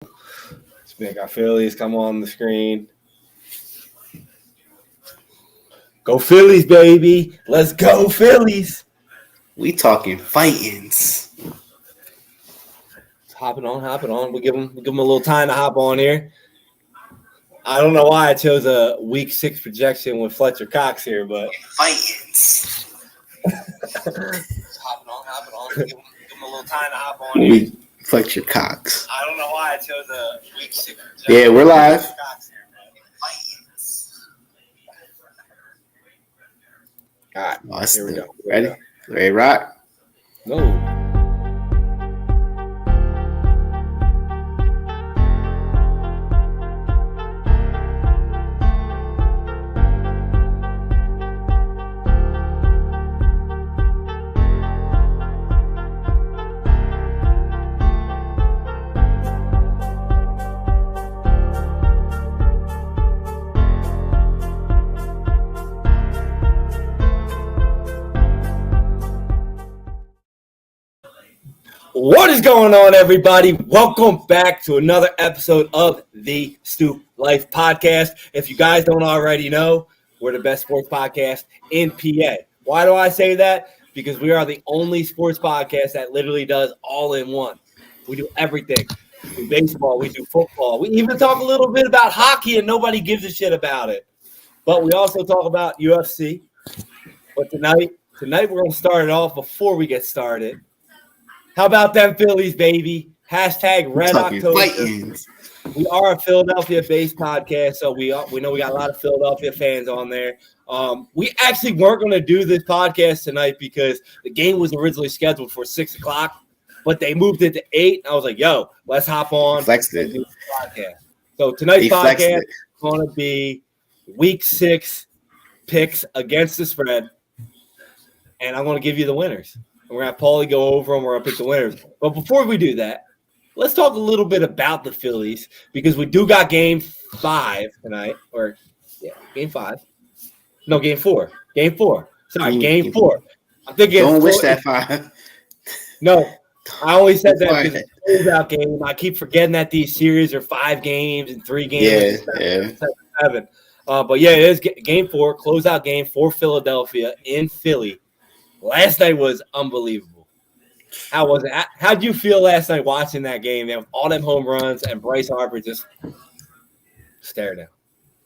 Let's make our Phillies come on the screen. Go Phillies, baby. Let's go Phillies. We talking fightings. Hopping on. We give them a little time to hop on here. I don't know why I chose a week 6 projection with Fletcher Cox here, but fightings. hopping on. Give them a little time to hop on here. Fletcher Cox. I don't know why I chose a week 6 projection. Yeah, we're live. All right, here we go. Ready? Ready, rock? No. What is going on, everybody? Welcome back to another episode of the Stoop Life Podcast. If you guys don't already know, we're the best sports podcast in PA. Why do I say that? Because we are the only sports podcast that literally does all in one. We do everything. We do baseball, we do football. We even talk a little bit about hockey and nobody gives a shit about it. But we also talk about UFC. But tonight we're going to start it off before we get started. How about them Phillies, baby? Hashtag Red October. Fightings. We are a Philadelphia-based podcast, so we know we got a lot of Philadelphia fans on there. We actually weren't going to do this podcast tonight because the game was originally scheduled for 6 o'clock, but they moved it to 8. I was like, yo, let's hop on Flexed and it. do the podcast. So tonight's podcast is going to be Week 6 picks against the spread, and I'm going to give you the winners. We're going to have Paulie go over them. We're going to pick the winners. But before we do that, let's talk a little bit about the Phillies because we do got Game 5 tonight. Game 5. No, Game 4. Game 4. Sorry, Game 4. I'm thinking. Don't wish that 5. No, I always said that because it's a closeout game. I keep forgetting that these series are 5 games and 3 games. Yeah. 7. But yeah, it is Game 4, closeout game for Philadelphia in Philly. Last night was unbelievable. How was it? How'd you feel last night watching that game? Man, with all them home runs and Bryce Harper just stared at.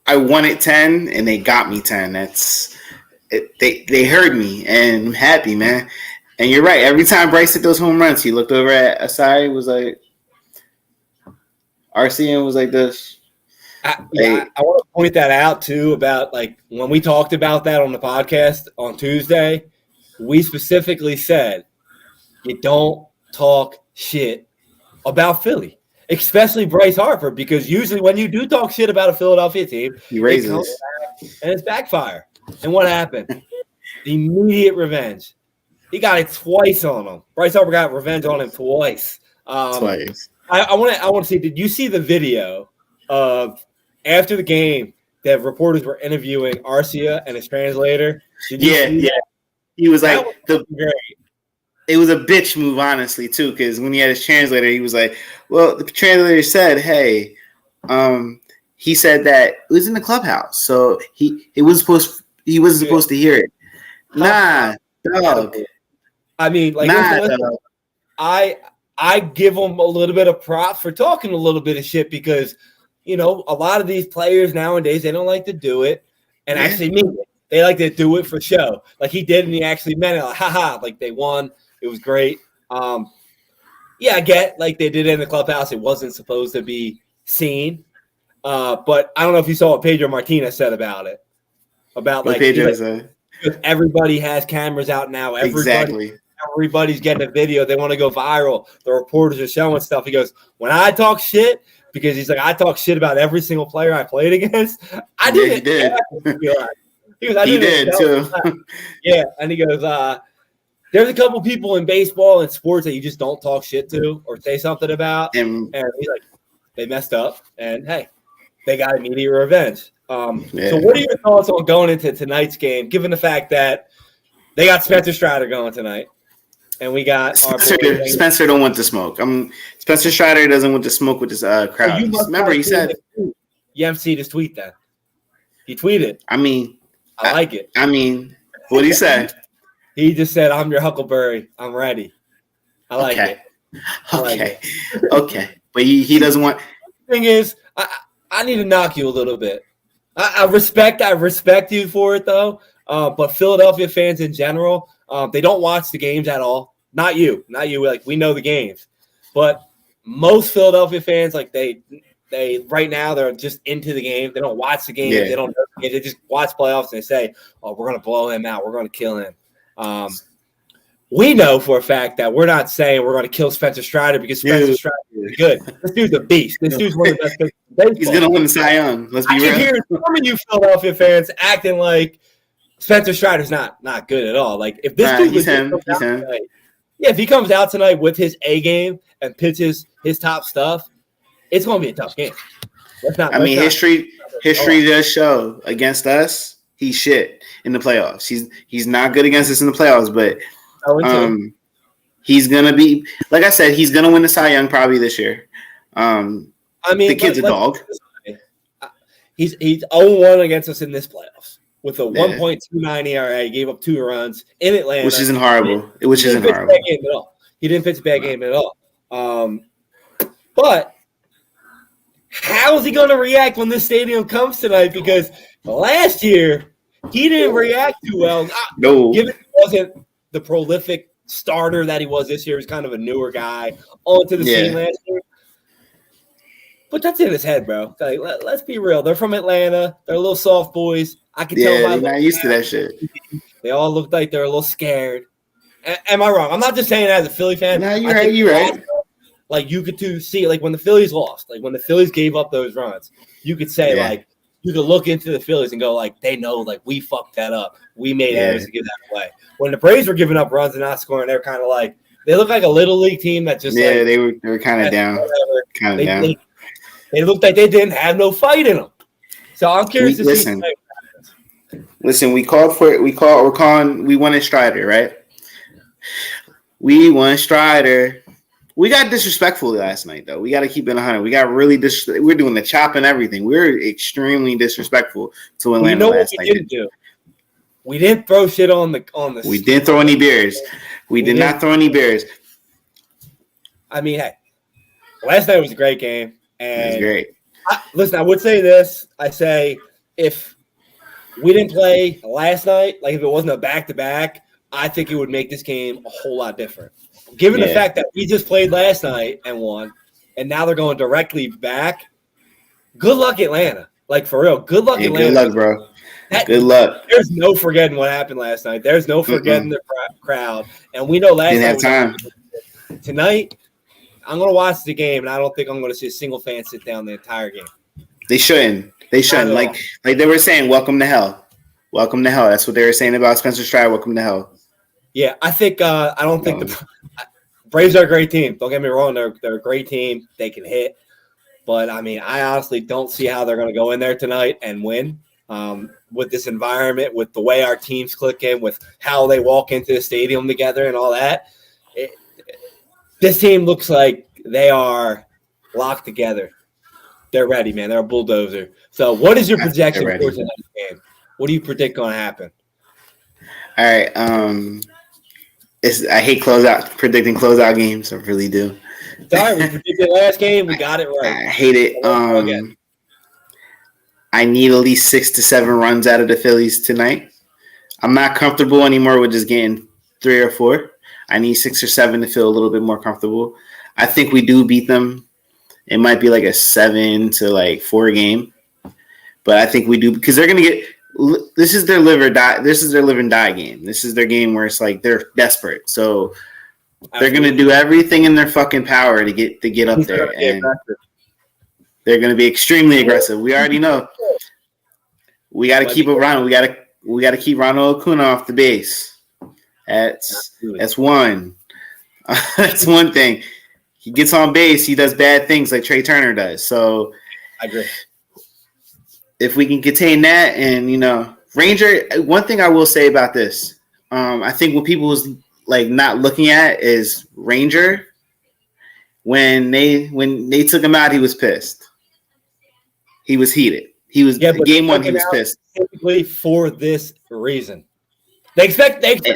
I wanted 10 and they got me 10. That's it. They heard me and I'm happy, man. And you're right. Every time Bryce hit those home runs, he looked over at Asai, was like RCM was like this. I want to point that out too about like when we talked about that on the podcast on Tuesday. We specifically said you don't talk shit about Philly, especially Bryce Harper, because usually when you do talk shit about a Philadelphia team, he raises and it's backfire. And what happened? The immediate revenge. He got it twice on him. Bryce Harper got revenge on him twice. Twice. I want to see. Did you see the video of after the game that reporters were interviewing Arcia and his translator? Yeah. He was like, great. It was a bitch move, honestly, too, because when he had his translator, he was like, well, the translator said, hey, he said that it was in the clubhouse, so he wasn't supposed to hear it. Nah, dog. I mean, like, listen, I give him a little bit of props for talking a little bit of shit because, you know, a lot of these players nowadays, they don't like to do it and actually mean it. They like to do it for show. Like he did, and he actually meant it. Like, haha, like they won. It was great. Yeah, I get like they did it in the clubhouse. It wasn't supposed to be seen. But I don't know if you saw what Pedro Martinez said about it. About what like Pedro said. Everybody has cameras out now. Exactly. Everybody's getting a video. They want to go viral. The reporters are showing stuff. He goes, when I talk shit, because he's like, I talk shit about every single player I played against. I didn't. Yeah, he did. He did too. Yeah, and he goes, there's a couple people in baseball and sports that you just don't talk shit to or say something about. And he's like, they messed up, and hey, they got immediate revenge. So what are your thoughts on going into tonight's game, given the fact that they got Spencer Strider going tonight? And we got Spencer don't want to smoke. Spencer Strider doesn't want to smoke with this crowd. Remember, he said, "You haven't seen his tweet then." He tweeted. I mean, I like it. I mean, what did he say? He just said, "I'm your Huckleberry. I'm ready." I like it. Okay. But he doesn't want. Thing is, I need to knock you a little bit. I respect you for it though. But Philadelphia fans in general, they don't watch the games at all. Not you. Like, we know the games, but most Philadelphia fans, like they right now they're just into the game. They don't watch the game. Yeah. They don't know the game. They just watch playoffs and they say, "Oh, we're gonna blow him out. We're gonna kill him." We know for a fact that we're not saying we're going to kill Spencer Strider because Spencer Strider is good. This dude's a beast. This dude's one of the best players in baseball. He's going to win the Cy Young. Let's be real. I keep hearing some of you Philadelphia fans acting like Spencer Strider's not good at all. Like, if this dude was tonight, if he comes out tonight with his A game and pitches his top stuff, it's going to be a tough game. History does show against us. He's shit in the playoffs. He's not good against us in the playoffs, but he's gonna be, like I said, he's gonna win the Cy Young probably this year. The kid's a dog. He's 0-1 against us in this playoffs with a 1.29 ERA. He gave up 2 runs in Atlanta, which isn't horrible. He didn't pitch a bad game at all. But how is he going to react when this stadium comes tonight? Because last year he didn't react too well. No, given he wasn't the prolific starter that he was this year. He's kind of a newer guy onto the scene last year. But that's in his head, bro. Like, let's be real. They're from Atlanta. They're little soft boys. I can tell. They're not used to that shit. They all look like they're a little scared. Am I wrong? I'm not just saying that as a Philly fan. No, you're right. You're right. Like, you could see, like, when the Phillies lost, like when the Phillies gave up those runs, you could say, like, you could look into the Phillies and go, like, they know, like, we fucked that up. We made errors to give that away. When the Braves were giving up runs and not scoring, they're kind of like, they look like a little league team that just they were kind of down. They looked like they didn't have no fight in them. So I'm curious to see. Listen, we wanted Strider, right? We want Strider. We got disrespectful last night, though. We got to keep it 100. We got really we're doing the chop and everything. We're extremely disrespectful to Atlanta last night. Didn't do. We didn't throw shit on the. We didn't throw any beers. We did not throw any beers. I mean, hey, last night was a great game. And it was great. Listen, I would say this. I say if we didn't play last night, like if it wasn't a back-to-back, I think it would make this game a whole lot different. Given the fact that we just played last night and won, and now they're going directly back, good luck, Atlanta. Like, for real, good luck, Atlanta. Good luck, bro. Good luck. There's no forgetting what happened last night. There's no forgetting the crowd. And we know last night. Didn't have time. Tonight, I'm going to watch the game, and I don't think I'm going to see a single fan sit down the entire game. They shouldn't. Like they were saying, welcome to hell. Welcome to hell. That's what they were saying about Spencer Strider. Welcome to hell. Yeah, I think I don't think the Braves are a great team. Don't get me wrong; they're a great team. They can hit, but I mean, I honestly don't see how they're going to go in there tonight and win with this environment, with the way our teams click in, with how they walk into the stadium together, and all that. This team looks like they are locked together. They're ready, man. They're a bulldozer. So, what is your projection for tonight's game? What do you predict going to happen? All right. I hate predicting closeout games. I really do. Sorry, we predicted last game. We got it right. I hate it. I need at least 6 to 7 runs out of the Phillies tonight. I'm not comfortable anymore with just getting 3 or 4. I need 6 or 7 to feel a little bit more comfortable. I think we do beat them. It might be like a 7 to 4 game, but I think we do because they're going to get. This is their live or die. This is their live and die game. This is their game where it's like they're desperate. So they're going to do everything in their fucking power to get up there, and they're going to be extremely aggressive. We already know. We got to keep around. We got to keep Ronald Acuna off the base. That's one. That's one thing. He gets on base. He does bad things like Trey Turner does. So I agree. If we can contain that, and Ranger, one thing I will say about this, I think when people like not looking at is Ranger. When they took him out, he was pissed. He was heated. He was game one. He was pissed. Typically for this reason, they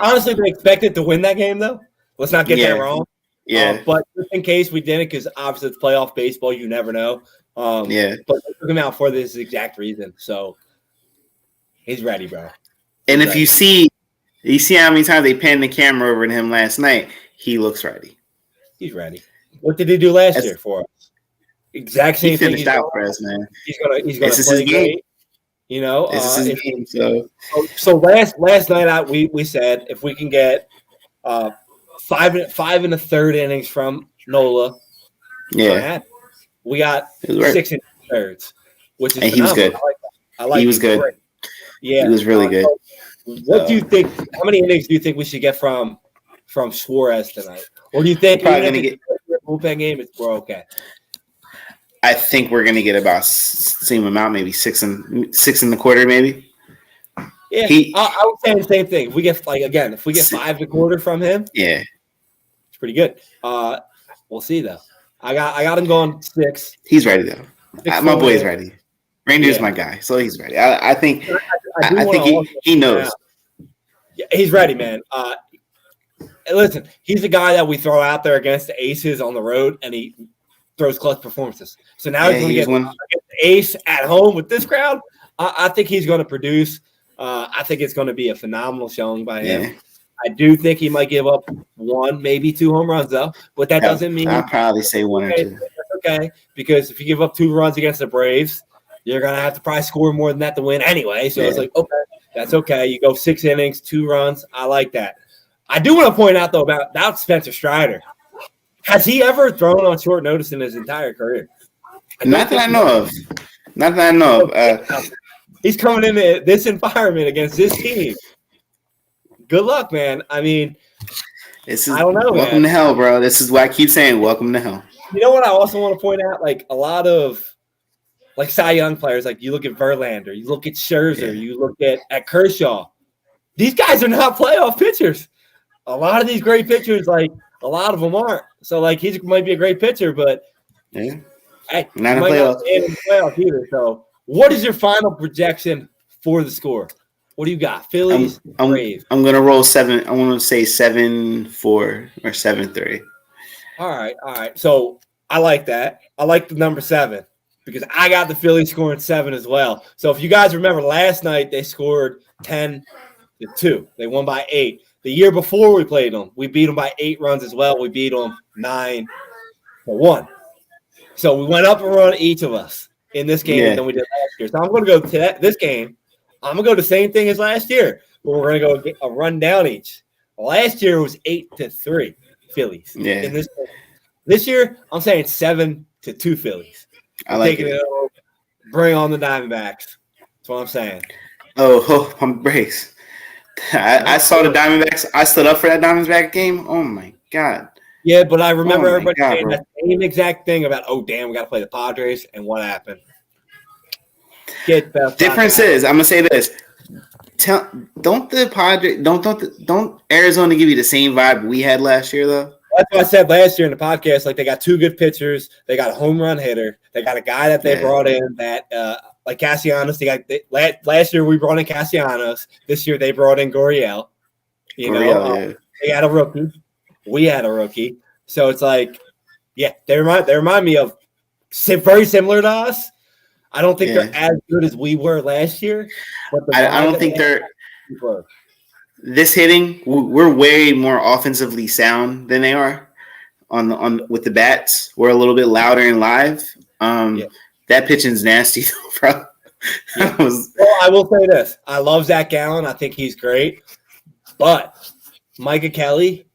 honestly expected to win that game though. Let's not get that wrong. Yeah, but just in case we didn't, because obviously it's playoff baseball, you never know. But they took him out for this exact reason. So he's ready, bro. And if you see how many times they panned the camera over to him last night, he looks ready. He's ready. What did he do last year for us? Exact same thing. He finished out for us, man. He's gonna play great. You know, this is his game. So last night out, we said if we can get 5 and a third innings from Nola, we got 6 and 2/3, which is he was good. I like he was good. Great. Yeah, he was really good. What do you think? How many innings do you think we should get from Suarez tonight? Or do you think we're probably going to get a bullpen game? We're okay. I think we're going to get about same amount, maybe 6 and a quarter, maybe. Yeah, I would say the same thing. If we get 5 and a quarter from him, it's pretty good. We'll see though. I got him going 6. He's ready though. My boy's ready. Ranger's my guy, so he's ready. I think he knows. Yeah, he's ready, man. Listen, he's the guy that we throw out there against the aces on the road, and he throws clutch performances. So now he's going to get against the ace at home with this crowd. I think he's going to produce. I think it's going to be a phenomenal showing by him. Yeah. I do think he might give up 1, maybe 2 home runs, though. But that doesn't mean – I'll probably say 1 or 2. That's okay, because if you give up 2 runs against the Braves, you're going to have to probably score more than that to win anyway. So it's like, okay, that's okay. You go 6 innings, 2 runs. I like that. I do want to point out, though, about Spencer Strider. Has he ever thrown on short notice in his entire career? Not that I know of. He's coming into this environment against this team. Good luck, man. I mean, I don't know. Welcome to hell, bro. This is why I keep saying welcome to hell. You know what I also want to point out? Like a lot of Cy Young players, like you look at Verlander, you look at Scherzer, you look at Kershaw. These guys are not playoff pitchers. A lot of these great pitchers, like a lot of them aren't. So like he might be a great pitcher, but hey, not a playoff either. So what is your final projection for the score? What do you got? Phillies, Braves. I'm gonna roll 7. I want to say 7-4 or 7-3. All right. So I like that. I like the number 7 because I got the Phillies scoring 7 as well. So if you guys remember last night, they scored 10-2. They won by 8. The year before we played them, we beat them by 8 runs as well. We beat them 9-1. So we went up a run each of us in this game than we did last year. So I'm going to go to this game. I'm going to go the same thing as last year, but we're going to go get a run down each. Last year was 8-3 Phillies. Yeah. In this year, I'm saying 7-2 Phillies. I like it. Over, bring on the Diamondbacks. That's what I'm saying. Oh, pump brakes. I saw the Diamondbacks. I stood up for that Diamondback game. Oh, my God. Yeah, but I remember everybody saying that same exact thing about, we got to play the Padres, and what happened? Difference is, I'm gonna say this: don't Arizona give you the same vibe we had last year, though? That's what I said last year in the podcast. Like they got 2 good pitchers, they got a home run hitter, they got a guy that they brought in that like Castellanos. Last year we brought in Castellanos. This year they brought in Gurriel. They had a rookie. We had a rookie. So it's like, they remind me of very similar to us. I don't think they're as good as we were last year. But I don't think they're – this hitting, we're way more offensively sound than they are on with the bats. We're a little bit louder and live. That pitching's nasty, bro. Well, I will say this. I love Zach Gallen. I think he's great. But Micah Kelly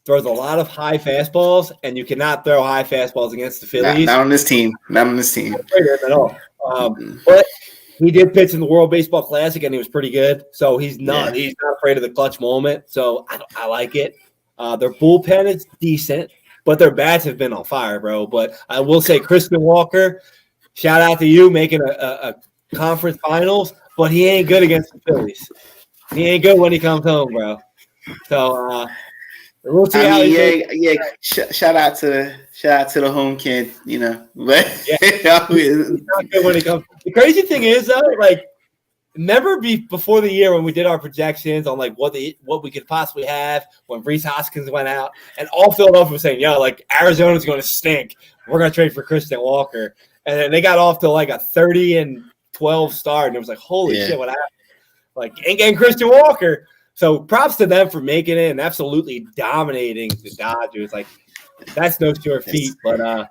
throws a lot of high fastballs, and you cannot throw high fastballs against the Phillies. Not on this team. Not at all. But he did pitch in the World Baseball Classic, and he was pretty good. So he's not afraid of the clutch moment. So I like it. Their bullpen is decent, but their bats have been on fire, bro. But I will say, Crispin Walker, shout out to you making a conference finals, but he ain't good against the Phillies. He ain't good when he comes home, bro. So We'll see I how mean, he yeah. Shout out to the home kid, But yeah, he's not good when it comes. The crazy thing is though, like remember before the year when we did our projections on like what we could possibly have when Reese Hoskins went out, and all Philadelphia was saying, "Yo, like Arizona's going to stink. We're going to trade for Christian Walker," and then they got off to like a 30-12 start, and it was like, "Holy shit, what happened?" Like ain't getting Christian Walker. So props to them for making it and absolutely dominating the Dodgers. Like that's no sure feat, but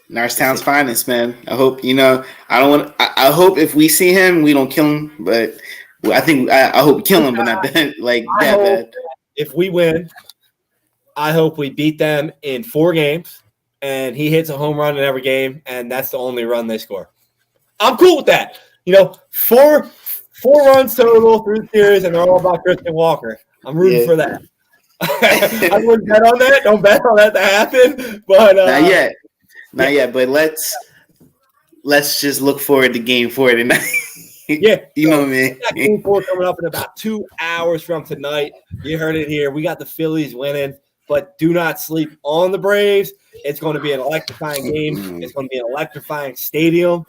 Norristown's finest, man. I hope I don't want. I hope if we see him, we don't kill him. But I think I hope we kill him, but not that that bad. If we win, I hope we beat them in 4 games, and he hits a home run in every game, and that's the only run they score. I'm cool with that. 4 runs total through the series, and they're all about Christian Walker. I'm rooting for that. I wouldn't bet on that. Don't bet on that to happen. But not yet. But let's just look forward to Game 4 tonight. Yeah, you know what I mean. Game 4 coming up in about 2 hours from tonight. You heard it here. We got the Phillies winning, but do not sleep on the Braves. It's going to be an electrifying game. It's going to be an electrifying stadium.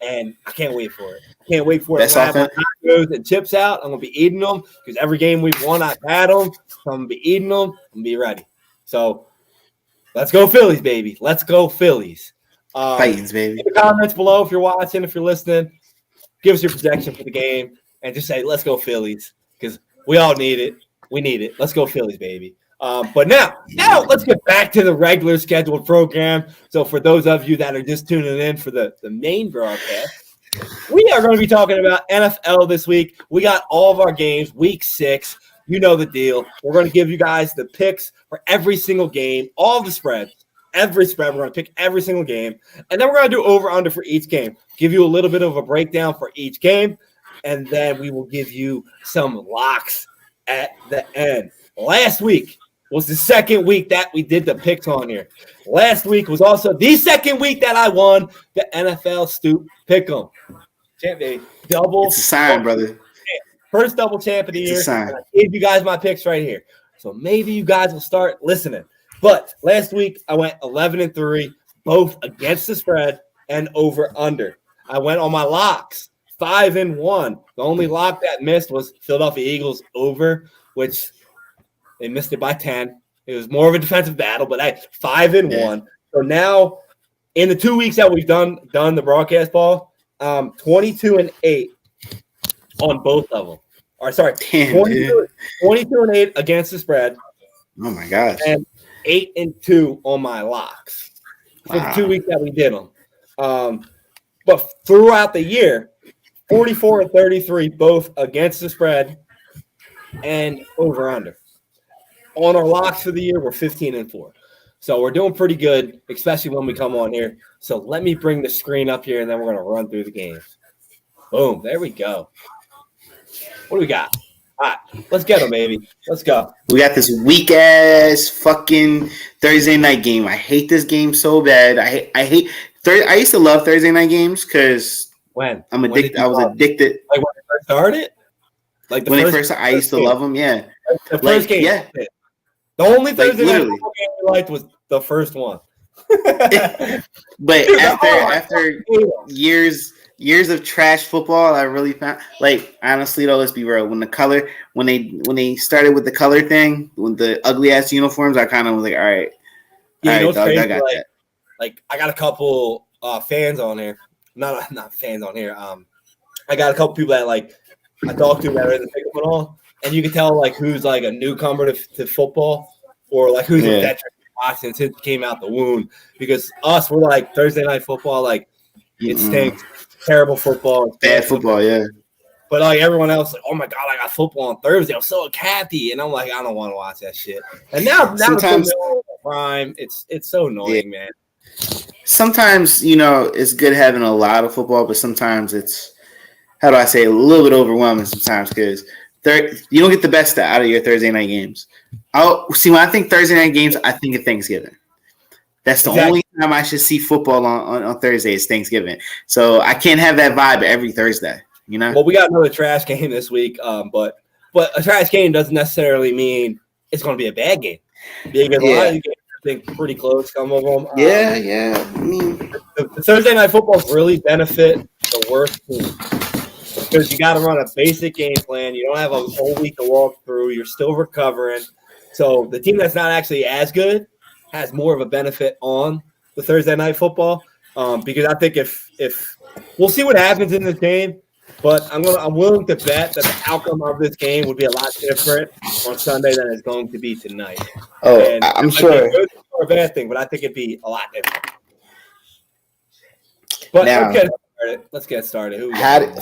And I can't wait for it. I can't wait for it. I have my tacos and chips out. I'm going to be eating them because every game we've won, I've had them. So I'm going to be eating them. I'm going to be ready. So let's go Phillies, baby. Let's go Phillies. Titans, baby. In the comments below, if you're watching, if you're listening, give us your projection for the game and just say, let's go Phillies because we all need it. We need it. Let's go Phillies, baby. But now let's get back to the regular scheduled program. So for those of you that are just tuning in for the main broadcast, we are going to be talking about NFL this week. We got all of our games, week 6. You know the deal. We're going to give you guys the picks for every single game, all the spreads, every spread. We're going to pick every single game. And then we're going to do over-under for each game, give you a little bit of a breakdown for each game, and then we will give you some locks at the end. Last week was the second week that we did the picks on here. Last week was also the second week that I won the NFL Stoop Pick'em. Champ, double. It's a sign, brother. First double champ of the year. I gave you guys my picks right here. So maybe you guys will start listening. But last week I went 11-3, both against the spread and over under. I went on my locks, 5-1. The only lock that missed was Philadelphia Eagles over, which they missed it by 10. It was more of a defensive battle, but 5-1. Yeah. So now, in the 2 weeks that we've done the broadcast ball, 22-8 on both of them. Or sorry, 22-8 against the spread. Oh my gosh! And 8-2 on my locks for the 2 weeks that we did them. But throughout the year, 44-33 both against the spread and over under. On our locks for the year, we're 15-4. So we're doing pretty good, especially when we come on here. So let me bring the screen up here, and then we're going to run through the games. Boom. There we go. What do we got? All right. Let's get them, baby. Let's go. We got this weak-ass fucking Thursday night game. I hate this game so bad. I used to love Thursday night games because I'm addicted. I was addicted. Like when it first started? Like I used to love them, yeah. The first game. Yeah. The only Thursday night game you liked was the first one. But after years of trash football, I really found honestly though, let's be real. When they started with the color thing, with the ugly ass uniforms, I kind of was like, all right, dog, I got that. Like I got a couple fans on here, not fans on here. I got a couple people that I talked to that are in the pickup and all. And you can tell who's a newcomer to football or who's a veteran since it came out the wound. Because us, we're Thursday night football, it stinks. Terrible football. It's bad football, yeah. But everyone else, oh my God, I got football on Thursday. I'm so happy. And I'm I don't want to watch that shit. And now sometimes it's prime. It's so annoying, man. Sometimes, it's good having a lot of football, but sometimes it's, how do I say, a little bit overwhelming sometimes because you don't get the best out of your Thursday night games. When I think Thursday night games, I think of Thanksgiving. That's the only time I should see football on Thursday is Thanksgiving. So I can't have that vibe every Thursday, Well, we got another trash game this week, but a trash game doesn't necessarily mean it's going to be a bad game. Be a good line. I think pretty close. Some of them. Yeah. I mean, the Thursday night footballs really benefit the worst team because you got to run a basic game plan. You don't have a whole week to walk through. You're still recovering. So the team that's not actually as good has more of a benefit on the Thursday night football because I think if we'll see what happens in this game, but I'm willing to bet that the outcome of this game would be a lot different on Sunday than it's going to be tonight. Oh, and I'm sure. It's a bad thing, but I think it'd be a lot different. But Now, let's get started.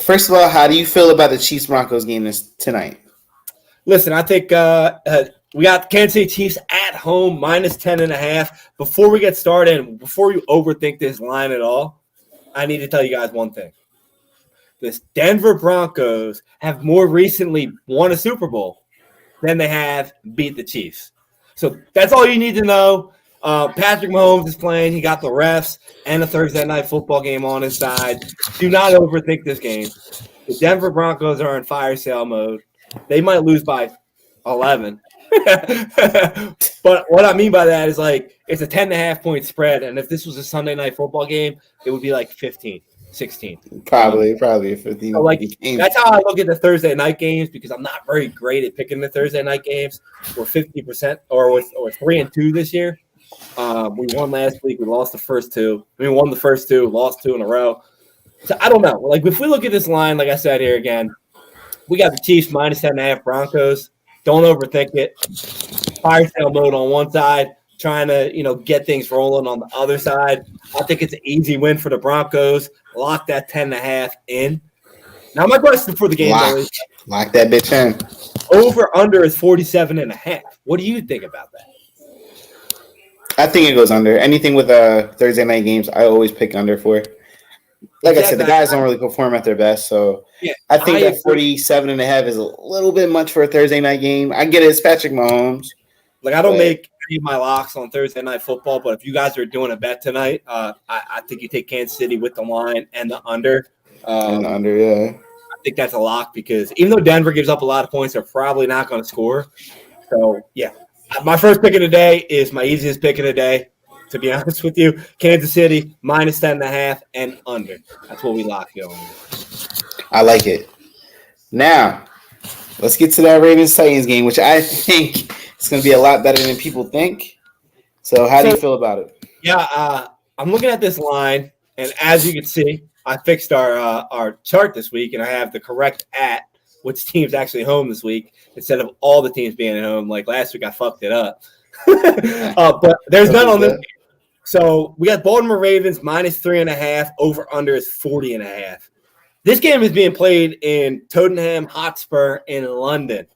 First of all, how do you feel about the Chiefs Broncos game tonight? Listen, I think we got Kansas City Chiefs at home minus 10.5. Before we get started, and before you overthink this line at all, I need to tell you guys one thing. This Denver Broncos have more recently won a Super Bowl than they have beat the Chiefs. So that's all you need to know. Patrick Mahomes is playing. He got the refs and a Thursday night football game on his side. Do not overthink this game. The Denver Broncos are in fire sale mode. They might lose by 11. But what I mean by that is it's a 10.5 point spread. And if this was a Sunday night football game, it would be 15. 16. Probably a 15. So that's how I look at the Thursday night games because I'm not very great at picking the Thursday night games. We're 50% or 3-2 this year. We won last week. We lost the first two. We won the first two, lost 2 in a row. So I don't know. If we look at this line, like I said here again, we got the Chiefs minus 10.5 Broncos. Don't overthink it. Fire sale mode on one side, trying to get things rolling on the other side. I think it's an easy win for the Broncos. Lock that 10.5 in. Now my question for the game is lock that bitch in. Over under is 47.5. What do you think about that? I think it goes under. Anything with Thursday night games, I always pick under for. Like I said, the guys don't really perform at their best, so I think that 47.5 is a little bit much for a Thursday night game. I get it, it's Patrick Mahomes. I don't make any of my locks on Thursday night football, but if you guys are doing a bet tonight, I think you take Kansas City with the line and the under. And the under, yeah. I think that's a lock because even though Denver gives up a lot of points, they're probably not going to score. So, yeah. My first pick of the day is my easiest pick of the day, to be honest with you. Kansas City, minus 10.5 and under. That's what we lock going. I like it. Now, let's get to that Ravens-Titans game, which I think is going to be a lot better than people think. So how do you feel about it? Yeah, I'm looking at this line, and as you can see, I fixed our chart this week, and I have the correct which team's actually home this week instead of all the teams being at home. Like last week, I fucked it up. But there's none on this game. So we got Baltimore Ravens minus 3.5. Over under is 40.5. This game is being played in Tottenham Hotspur in London.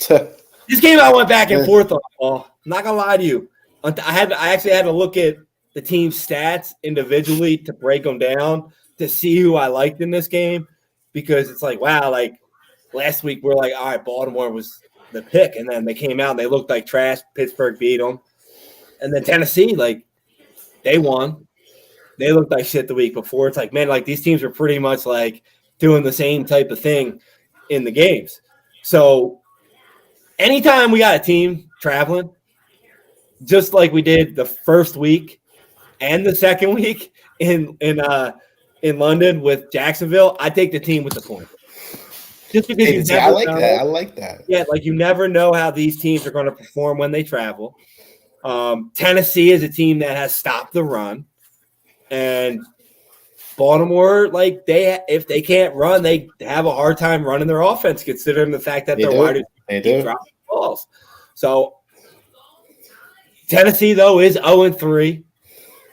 This game I went back and forth on, Paul. I'm not gonna lie to you. I actually had to look at the team's stats individually to break them down to see who I liked in this game because it's wow, last week we're all right, Baltimore was the pick, and then they came out and they looked like trash. Pittsburgh beat them, and then Tennessee, they won. They looked like shit the week before. It's man, these teams are pretty much doing the same type of thing in the games. So anytime we got a team traveling, just like we did the first week and the second week in London with Jacksonville, I take the team with the point. Just because I like that. Yeah, you never know how these teams are going to perform when they travel. Tennessee is a team that has stopped the run, and Baltimore, if they can't run, they have a hard time running their offense, considering the fact that their wide receivers dropping balls. So Tennessee though is 0-3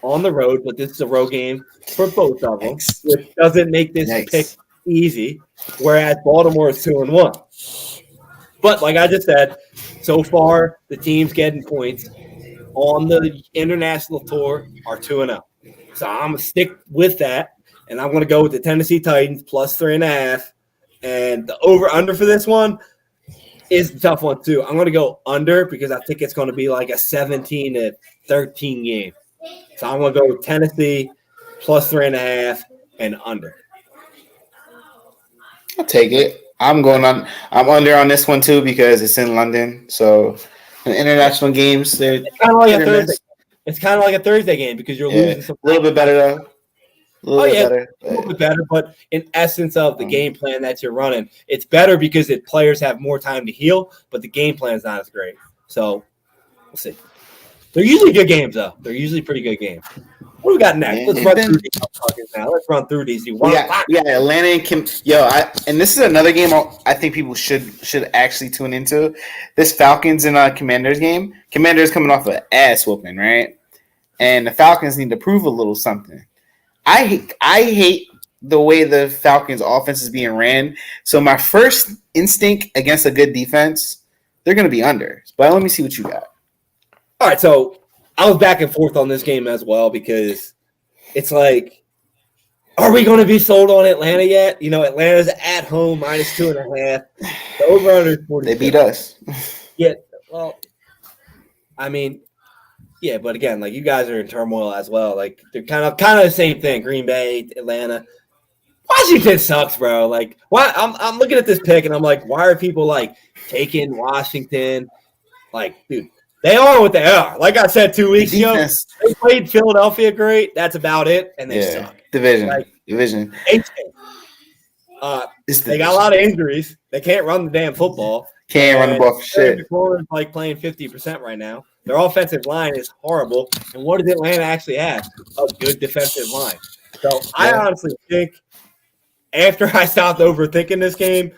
on the road, but this is a road game for both of them, which doesn't make this pick easy. Whereas Baltimore is 2-1. But like I just said, so far the teams getting points on the international tour are 2-0. So I'm gonna stick with that, and I'm gonna go with the Tennessee Titans plus 3.5. And the over/under for this one is a tough one too. I'm gonna go under because I think it's gonna be a 17-13 game. So I'm gonna go with Tennessee plus 3.5 and under. I'll take it. I'm under on this one too because it's in London. So International games, they're It's kind of like a Thursday. It's kind of like a Thursday game because you're losing some. A little bit better though. A little bit better. A little bit better, but in essence of the game plan that you're running, it's better because players have more time to heal, but the game plan is not as great. So we'll see. They're usually good games, though. They're usually pretty good games. What do we got next? Let's run through these now. Let's run through these. Yeah, Atlanta and Kim. And this is another game I think people should actually tune into. This Falcons and Commanders game. Commanders coming off an ass whooping, right? And the Falcons need to prove a little something. I hate the way the Falcons offense is being ran. So my first instinct against a good defense, they're going to be under. But let me see what you got. All right, so I was back and forth on this game as well because it's like, are we going to be sold on Atlanta yet? You know, Atlanta's at home, -2.5. The over-under is 40. They beat us. Yeah, well, I mean, yeah, but again, like you guys are in turmoil as well. Like they're kind of the same thing. Green Bay, Atlanta, Washington sucks, bro. Like, why? I'm looking at this pick and I'm like, why are people like taking Washington? Like, dude, they are what they are. Like I said 2 weeks ago, they played Philadelphia great. That's about it, and they suck. Division. They got a lot of injuries. They can't run the damn football. Can't run the ball for shit. McLaurin's like playing 50% right now. Their offensive line is horrible. And what does Atlanta actually have? A good defensive line. So I honestly think after I stopped overthinking this game,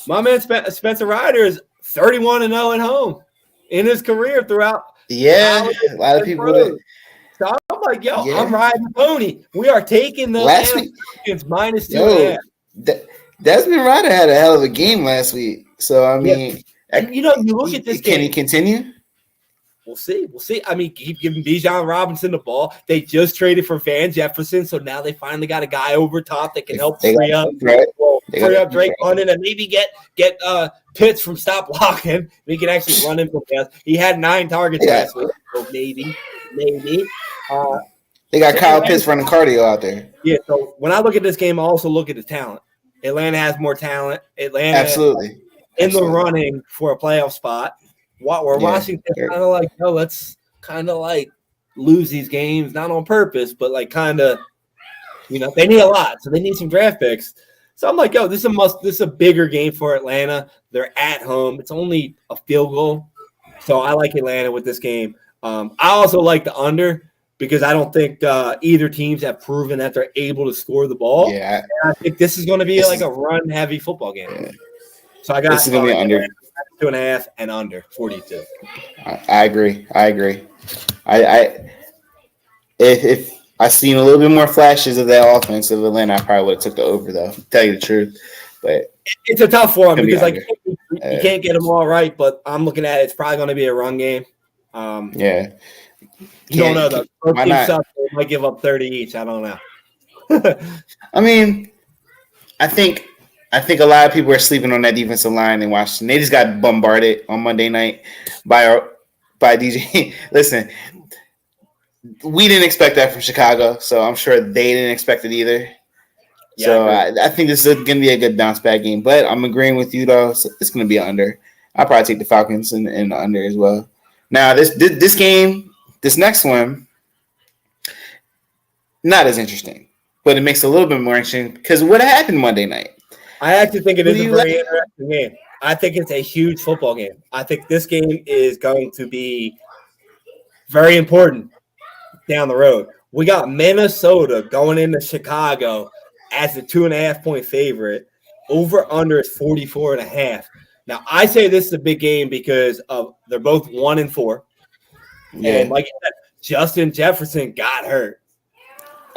my man Spencer Ryder is 31-0 at home in his career throughout. Yeah, a lot of people. So I'm like, I'm riding the pony. We are taking the last week -2.5. Desmond Ryder had a hell of a game last week. So I mean, and, you look at this game. Can he continue? We'll see. I mean, keep giving Bijan Robinson the ball. They just traded for Van Jefferson, so now they finally got a guy over top that can help free up Drake London and maybe get Pitts from stop blocking. We can actually run him from pass. He had 9 targets last week, so maybe. They got Kyle Pitts running cardio out there. Yeah. So when I look at this game, I also look at the talent. Atlanta has more talent. Atlanta absolutely in the running for a playoff spot. Where Washington kind of like, let's kind of like lose these games, not on purpose, but like kind of, they need a lot, so they need some draft picks. So I'm like, this is a bigger game for Atlanta. They're at home. It's only a field goal, so I like Atlanta with this game. I also like the under because I don't think either teams have proven that they're able to score the ball. Yeah, and I think this is going to be like a run-heavy football game. Yeah. So I got this is going to be under 2.5 and under 42. I agree. If I seen a little bit more flashes of that offense of Atlanta, I probably would have took the over though. To tell you the truth, but it's a tough one because you can't get them all right. But I'm looking at it's probably going to be a run game. You don't know though. Both teams suck. They might give up 30 each. I don't know. I mean, I think a lot of people are sleeping on that defensive line in Washington. They just got bombarded on Monday night by DJ. Listen, we didn't expect that from Chicago, so I'm sure they didn't expect it either. Yeah, so I think this is going to be a good bounce back game. But I'm agreeing with you though. So it's going to be an under. I'll probably take the Falcons and the under as well. Now this game, this next one, not as interesting, but it makes it a little bit more interesting because what happened Monday night. I actually think it is a very interesting game. I think it's a huge football game. I think this game is going to be very important down the road. We got Minnesota going into Chicago as a 2.5-point favorite. Over under is 44.5. Now I say this is a big game because they're both 1-4. Yeah. And like I said, Justin Jefferson got hurt.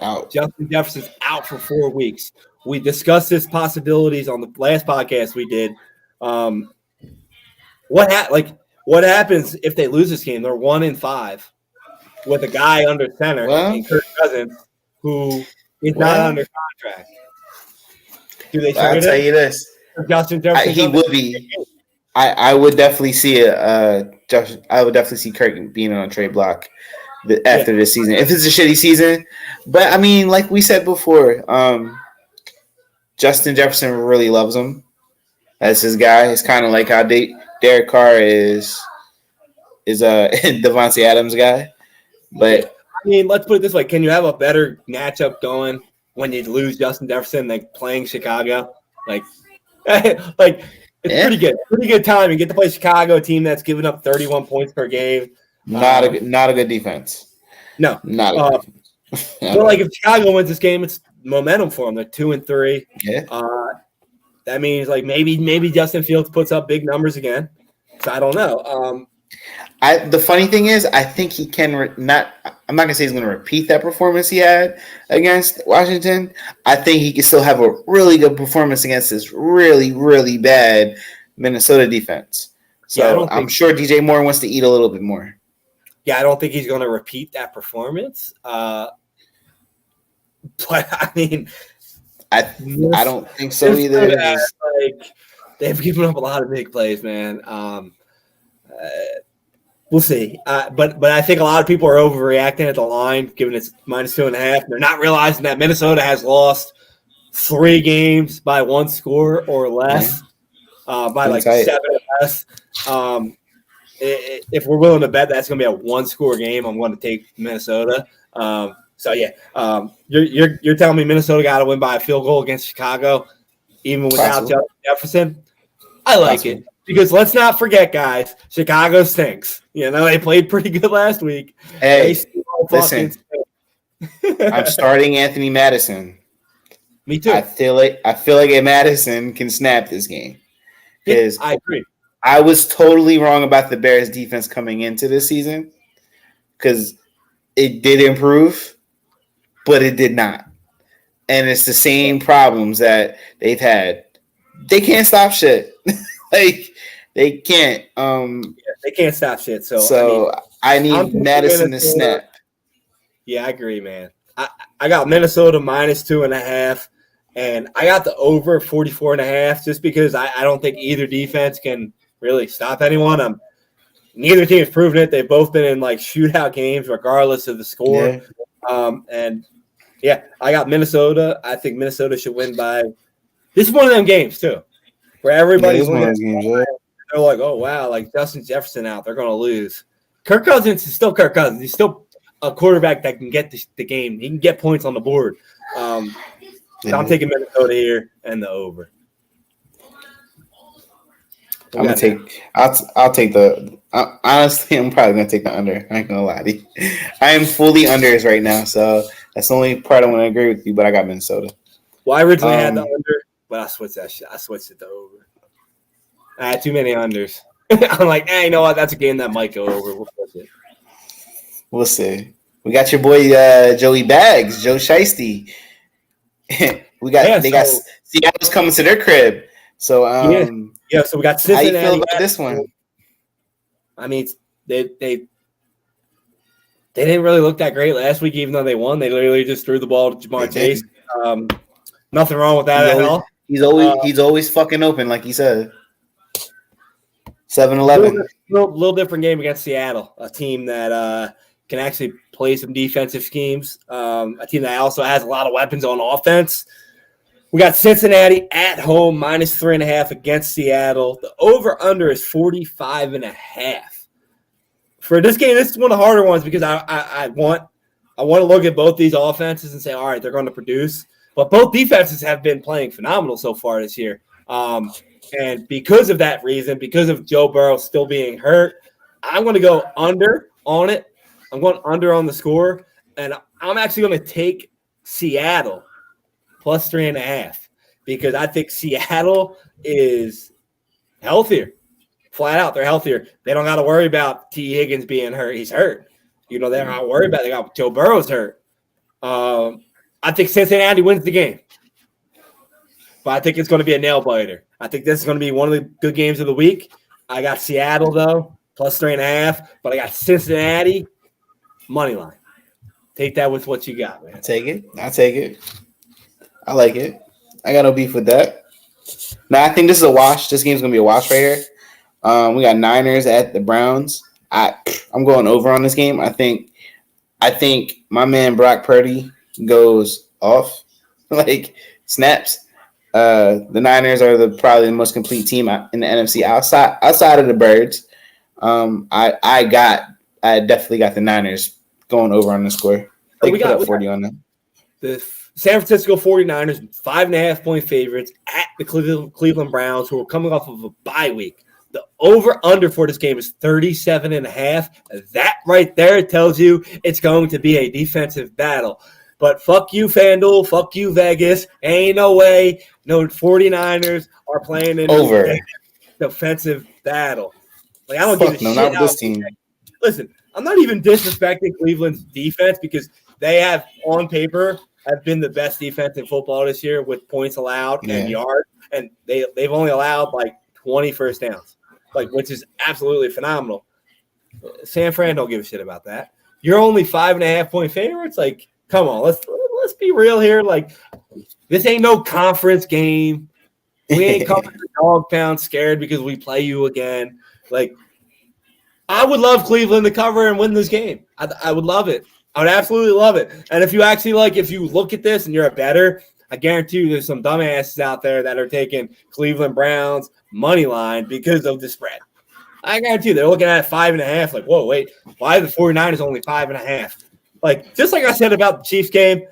Out. Justin Jefferson's out for 4 weeks. We discussed his possibilities on the last podcast we did. What happens if they lose this game? They're 1-5 with a guy under center and Kirk Cousins, who is not under contract. Do they? I'll tell you this: Justin Jefferson. He would be. I would definitely see I would definitely see Kirk being on a trade block after this season if it's a shitty season. But I mean, like we said before, Justin Jefferson really loves him as his guy. It's kind of like how Derek Carr is is Devontae Adams guy. But I mean, let's put it this way: can you have a better matchup going when you lose Justin Jefferson than playing Chicago? Like, like it's pretty good time. You get to play Chicago, a team that's giving up 31 points per game. Not a good defense. No, not a good defense. But like if Chicago wins this game, it's momentum for them. They're 2-3. Yeah. That means like maybe Justin Fields puts up big numbers again. So I don't know. The funny thing is, I think he can not. I'm not gonna say he's gonna repeat that performance he had against Washington. I think he can still have a really good performance against this really, really bad Minnesota defense. So I'm sure DJ Moore wants to eat a little bit more. Yeah, I don't think he's gonna repeat that performance. But I mean, I don't think so either. Like they've given up a lot of big plays, man. We'll see. But I think a lot of people are overreacting at the line, given it's -2.5. They're not realizing that Minnesota has lost 3 games by 1 score or less, by like 7 or less. If we're willing to bet that's going to be a 1-score game, I'm going to take Minnesota. So yeah, you're telling me Minnesota got to win by a field goal against Chicago, even without Jefferson? I like it. Because let's not forget, guys, Chicago stinks. You know, they played pretty good last week. Hey, listen, I'm starting Anthony Madison. Me too. I feel like Madison can snap this game. Yeah, I agree. I was totally wrong about the Bears defense coming into this season because it did improve, but it did not. And it's the same problems that they've had. They can't stop shit. Like they can't. They can't stop shit. So I need Madison to snap. Yeah, I agree, man. I got Minnesota -2.5, and I got the over 44.5 just because I don't think either defense can really stop anyone. Neither team has proven it. They've both been in like shootout games, regardless of the score. Yeah. And yeah, I got Minnesota. I think Minnesota should win by. This is one of them games too. Where everybody's they're like, oh, wow, like Justin Jefferson out. They're going to lose. Kirk Cousins is still Kirk Cousins. He's still a quarterback that can get the game. He can get points on the board. So I'm taking Minnesota here and the over. I'll take the honestly, I'm probably going to take the under. I ain't going to lie to you. I am fully unders right now, so that's the only part I want to agree with you, but I got Minnesota. Well, I originally had the under. But I switched that shit. I switched it to over. I had too many unders. I'm like, hey, you know what? That's a game that might go over. We'll push it. We'll see. We got your boy Joey Bags, Joe Shiesty. They got Seattle's coming to their crib. So yeah. So we got Cincinnati. How you feel about this one? I mean, they didn't really look that great last week, even though they won. They literally just threw the ball to Jamar Chase. Nothing wrong with that at all. He's always fucking open, like he said. 7-11. Little different game against Seattle, a team that can actually play some defensive schemes. A team that also has a lot of weapons on offense. We got Cincinnati at home, -3.5 against Seattle. The over/under is 45.5. For this game, this is one of the harder ones because I want to look at both these offenses and say, all right, they're going to produce. But both defenses have been playing phenomenal so far this year. And because of that reason, because of Joe Burrow still being hurt, I'm going to go under on it. I'm going under on the score. And I'm actually going to take Seattle +3.5 because I think Seattle is healthier. Flat out, they're healthier. They don't got to worry about T. Higgins being hurt. He's hurt. You know, they're not worried about it. They got Joe Burrow's hurt. I think Cincinnati wins the game. But I think it's going to be a nail biter. I think this is going to be one of the good games of the week. I got Seattle, though, +3.5. But I got Cincinnati, money line. Take that with what you got, man. I take it. I like it. I got no beef with that. Now, I think this is a wash. This game's going to be a wash right here. We got Niners at the Browns. I'm going over on this game. I think my man Brock Purdy goes off, like snaps. The Niners are probably the most complete team in the NFC outside of the Birds. I definitely got the Niners going over on the score. They put up 40 on them. The San Francisco 49ers, 5.5-point favorites at the Cleveland Browns, who are coming off of a bye week. The over-under for this game is 37.5. That right there tells you it's going to be a defensive battle. But fuck you, FanDuel. Fuck you, Vegas. Ain't no way no 49ers are playing in over a defensive battle. Like, I don't give a shit. Not this team. Listen, I'm not even disrespecting Cleveland's defense because they have, on paper, have been the best defense in football this year with points allowed and yards. And they've only allowed like 20 first downs, like, which is absolutely phenomenal. San Fran don't give a shit about that. You're only 5.5-point favorites. Like, come on, let's be real here. Like, this ain't no conference game. We ain't coming to dog pound scared because we play you again. Like, I would love Cleveland to cover and win this game. I would love it. I would absolutely love it. And if you actually if you look at this and you're a bettor, I guarantee you there's some dumbasses out there that are taking Cleveland Browns money line because of the spread. I guarantee you they're looking at 5.5. Like, whoa, wait, why are the 49ers only 5.5? Like, just like I said about the Chiefs game,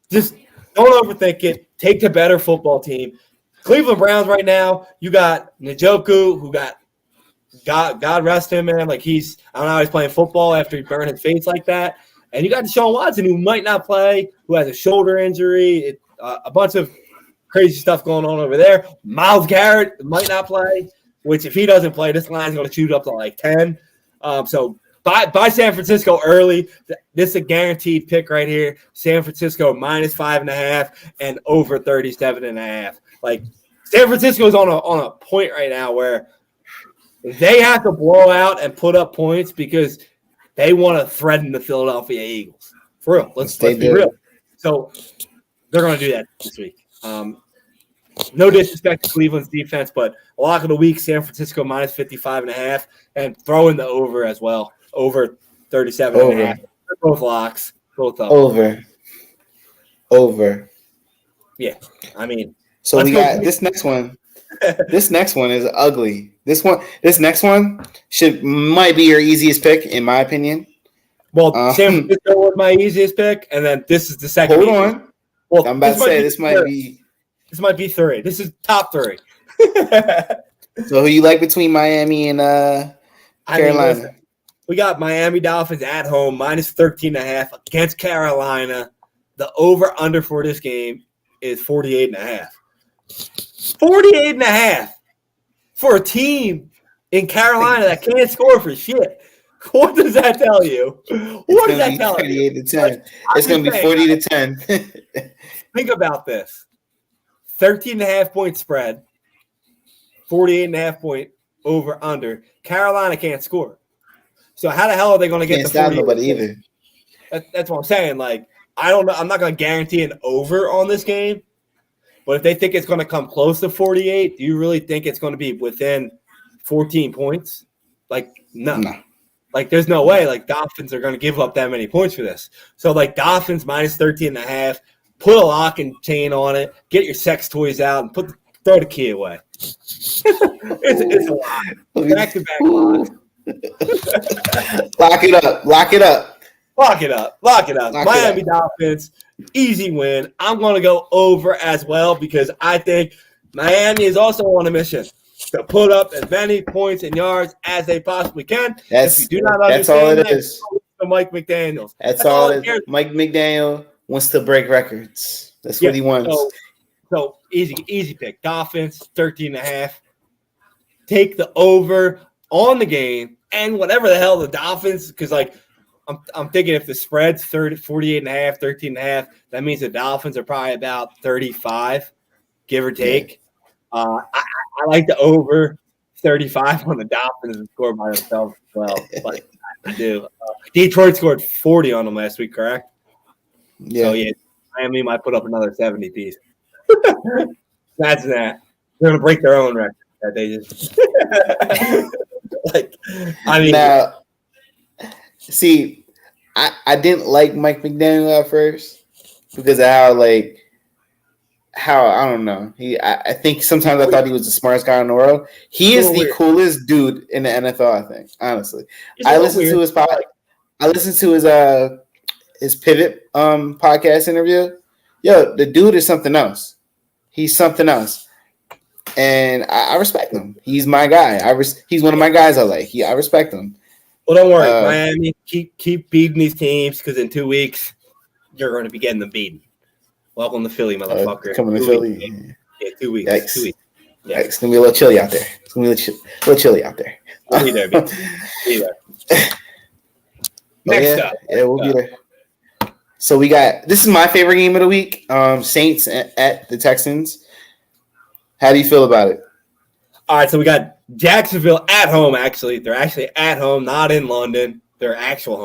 just don't overthink it. Take the better football team. Cleveland Browns right now, you got Njoku, who got God rest him, man. Like, I don't know how he's playing football after he burned his face like that. And you got Deshaun Watson, who might not play, who has a shoulder injury, a bunch of crazy stuff going on over there. Myles Garrett might not play, which if he doesn't play, this line's going to shoot up to like 10. So buy San Francisco early. This is a guaranteed pick right here. San Francisco minus 5.5 and over 37.5. Like, San Francisco is on a point right now where they have to blow out and put up points because they want to threaten the Philadelphia Eagles. For real. Let's be real. So they're going to do that this week. No disrespect to Cleveland's defense, but a lock of the week, San Francisco minus 55.5, and throw in the over as well. Over 37.5. Both locks. Both up. Over. Yeah. I mean. So we got this next one. This next one is ugly. This next one might be your easiest pick, in my opinion. Well, San Francisco was my easiest pick, and then this is the second. Hold on. Well, I'm about to say this might be. This might be 3. This is top 3. So who you like between Miami and Carolina? Listen, we got Miami Dolphins at home minus 13.5 against Carolina. The over/under for this game is 48.5. 48.5 for a team in Carolina that can't score for shit. What does that tell you? What does that tell you? 38 to 10. It's going to be 40 to 10. Think about this. 13.5-point spread, 48.5-point over/under. Carolina can't score. So how the hell are they going to get the 40? Can't stop nobody either. That's what I'm saying. Like, I don't know. I'm not going to guarantee an over on this game. But if they think it's going to come close to 48, do you really think it's going to be within 14 points? Like, no. Like, there's no way. Like, Dolphins are going to give up that many points for this. So, like, Dolphins minus 13.5. Put a lock and chain on it. Get your sex toys out and throw the key away. it's a lot. Back-to-back locks. Lock it up. Lock it up. Miami Dolphins, easy win. I'm going to go over as well because I think Miami is also on a mission to put up as many points and yards as they possibly can. That's all it is. Mike McDaniels. That's all it is. Mike McDaniel wants to break records. That's what he wants. So easy pick. Dolphins, 13.5. Take the over on the game and whatever the hell the Dolphins, because like I'm thinking if the spread's 48.5, 13.5, that means the Dolphins are probably about 35, give or take. I like the over 35 on the Dolphins and score by themselves as well. But I do. Detroit scored 40 on them last week, correct? Yeah. So, Miami might put up another 70 piece. Imagine that. They're going to break their own record that they just Now, see, I didn't like Mike McDaniel at first because of how I don't know. I think sometimes I thought he was the smartest guy in the world. He is the weird. coolest dude in the NFL. I think honestly, It's a I little listened weird. to his I listened to his pivot podcast interview. Yo, the dude is something else. He's something else, and I respect him. He's my guy. He's one of my guys I like. I respect him. Well, don't worry, Miami. Keep beating these teams because in 2 weeks you're going to be getting them beaten. Welcome to Philly, motherfucker. Coming to Philly. Yeah, 2 weeks. Yikes. 2 weeks. Yeah. It's gonna be a little chilly out there. It's gonna be a little chilly out there. We'll be there, baby. Be there. Next up. Yeah, we'll be there. So we got this is my favorite game of the week. Saints at the Texans. How do you feel about it? All right, so we got Jacksonville at home. Actually, they're actually at home, not in London. They're actual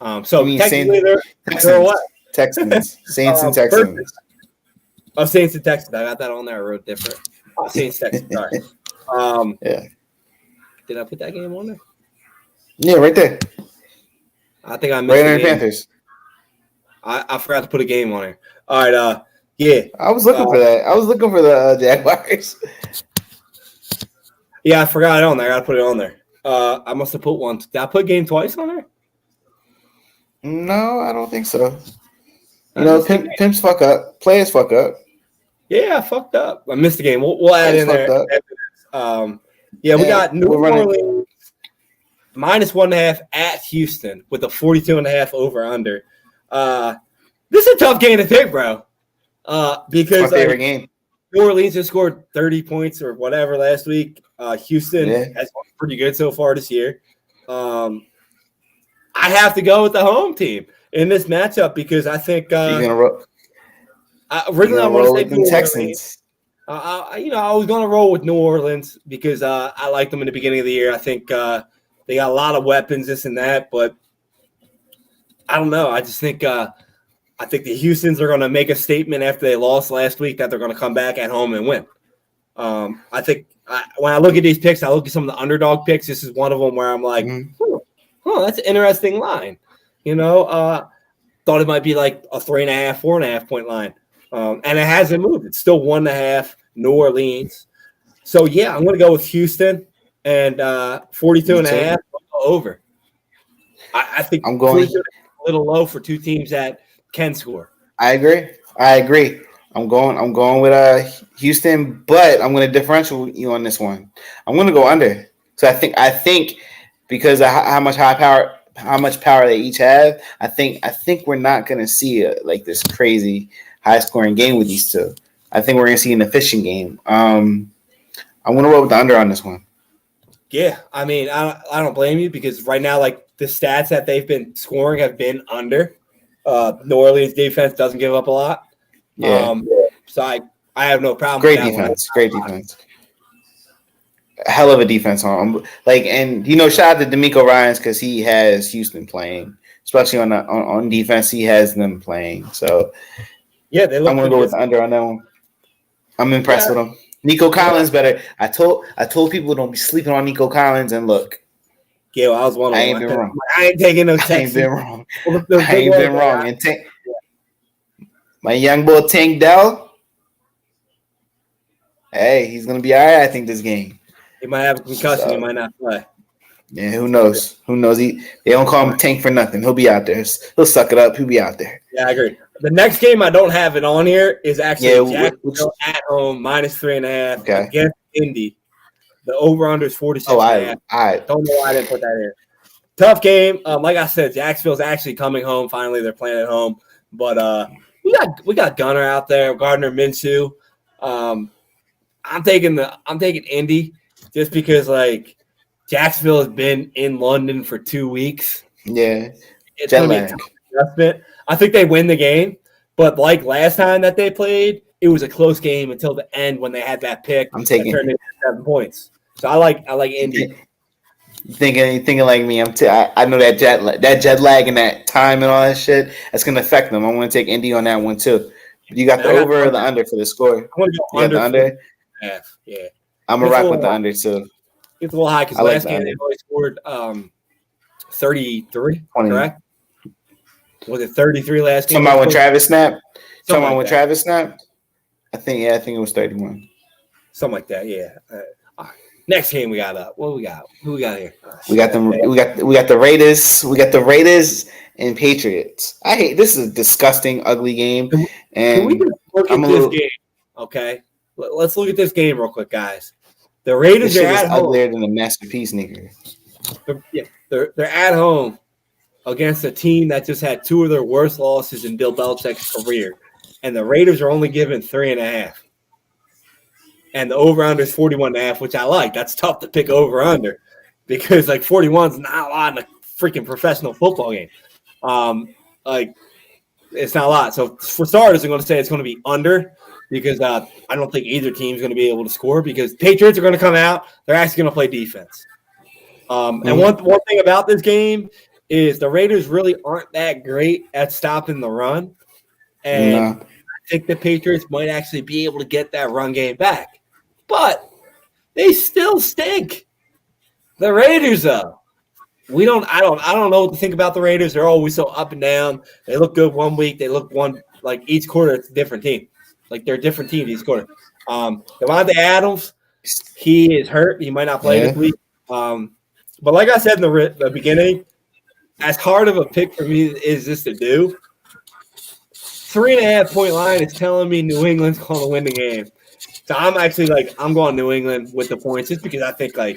home. So technically, they're what? Texans, Saints and Texans. Perfect. Oh, Saints and Texans. I got that on there. I wrote different. Oh, Saints, Texans. Sorry. Yeah. Did I put that game on there? Yeah, right there. I think I missed right the Panthers. I forgot to put a game on there. All right. Yeah. I was looking for that. I was looking for the Jaguars. Yeah, I forgot it on there. I got to put it on there. I must have put one. Did I put game twice on there? No, I don't think so. You know, pimps fuck up. Players fuck up. Yeah, I fucked up. I missed the game. We'll add in there. Yeah, we got New Orleans minus 1.5 at Houston with a 42.5 over under. This is a tough game to pick, bro. Because my favorite game. New Orleans just scored 30 points or whatever last week. Houston has been pretty good so far this year. I have to go with the home team in this matchup because I think you're gonna roll. Originally, I want to say the Texans. I was going to roll with New Orleans because I liked them in the beginning of the year. I think they got a lot of weapons, this and that, but I don't know. I just think I think the Houstons are going to make a statement after they lost last week that they're going to come back at home and win. I think when I look at these picks, I look at some of the underdog picks. This is one of them where I'm like, that's an interesting line. Thought it might be like a 3.5, 4.5 point line. And it hasn't moved. It's still 1.5 New Orleans. So, yeah, I'm going to go with Houston and 42.5 over. I think I'm going a little low for two teams that can score. I agree. I'm going with Houston, but I'm going to differential you on this one. I'm going to go under. So I think because of how much power they each have, I think we're not going to see like this crazy high-scoring game with these two. I think we're going to see an efficient game. I'm going to roll with the under on this one. Yeah, I mean, I don't blame you because right now, like the stats that they've been scoring have been under. New Orleans defense doesn't give up a lot. Yeah. So I have no problem. Great defense. Great defense. Hell of a defense on and shout out to D'Amico Ryans because he has Houston playing, especially on defense. He has them playing. So yeah, they look. I'm gonna go with the under on that one. I'm impressed with him. Nico Collins better. I told people don't be sleeping on Nico Collins and look. Yeah, well, I was one of them. I ain't been wrong. I ain't taking no Texas. I ain't been wrong. I ain't been wrong. And my young boy Tank Dell. Hey, he's gonna be all right. I think this game. He might have a concussion. He might not play. Yeah, who knows? They don't call him Tank for nothing. He'll be out there. He'll suck it up. He'll be out there. Yeah, I agree. The next game I don't have it on here is actually Jacksonville at home minus 3.5 against Indy. The over/under is 46. I don't know why I didn't put that in. Tough game. Like I said, Jacksonville's actually coming home. Finally, they're playing at home. But we got Gunner out there, Gardner Minshew. I'm taking Indy just because like Jacksonville has been in London for 2 weeks. Yeah, it's gonna be a tough adjustment. I think they win the game, but like last time that they played, it was a close game until the end when they had that pick. I'm taking turned into 7 points. So I like Indy. Thinking like me. I know that jet lag and that time and all that shit. That's gonna affect them. I'm gonna take Indy on that one too. You got the over or the under for the score? I'm gonna go under. The under? Yeah. I'm gonna rock with the under too. It's a little high because last game they only scored 33. Correct? Was it 33 last game? Talking about when Travis snapped. I think it was 31. Something like that. Yeah. All right. Next game we got up. What do we got? Who we got here? We got them. We got the Raiders. We got the Raiders and Patriots. I hate this. Is a disgusting, ugly game. Can we And just look at this game? Okay. Let's look at this game real quick, guys. The Raiders this are shit is at home. uglier than a masterpiece, nigga. They're at home against a team that just had two of their worst losses in Bill Belichick's career, and the Raiders are only given 3.5. And the over-under is 41.5, which I like. That's tough to pick over-under because, 41 is not a lot in a freaking professional football game. It's not a lot. So, for starters, I'm going to say it's going to be under because I don't think either team is going to be able to score because Patriots are going to come out. They're actually going to play defense. And one thing about this game is the Raiders really aren't that great at stopping the run. And I think the Patriots might actually be able to get that run game back. But they still stink. The Raiders, though, I don't know what to think about the Raiders. They're always so up and down. They look good one week. They look each quarter it's a different team. They're a different team each quarter. Devontae Adams, he is hurt. He might not play this week. But like I said in the beginning, as hard of a pick for me is this to do, 3.5 point line is telling me New England's going to win the game. So I'm actually I'm going New England with the points just because I think they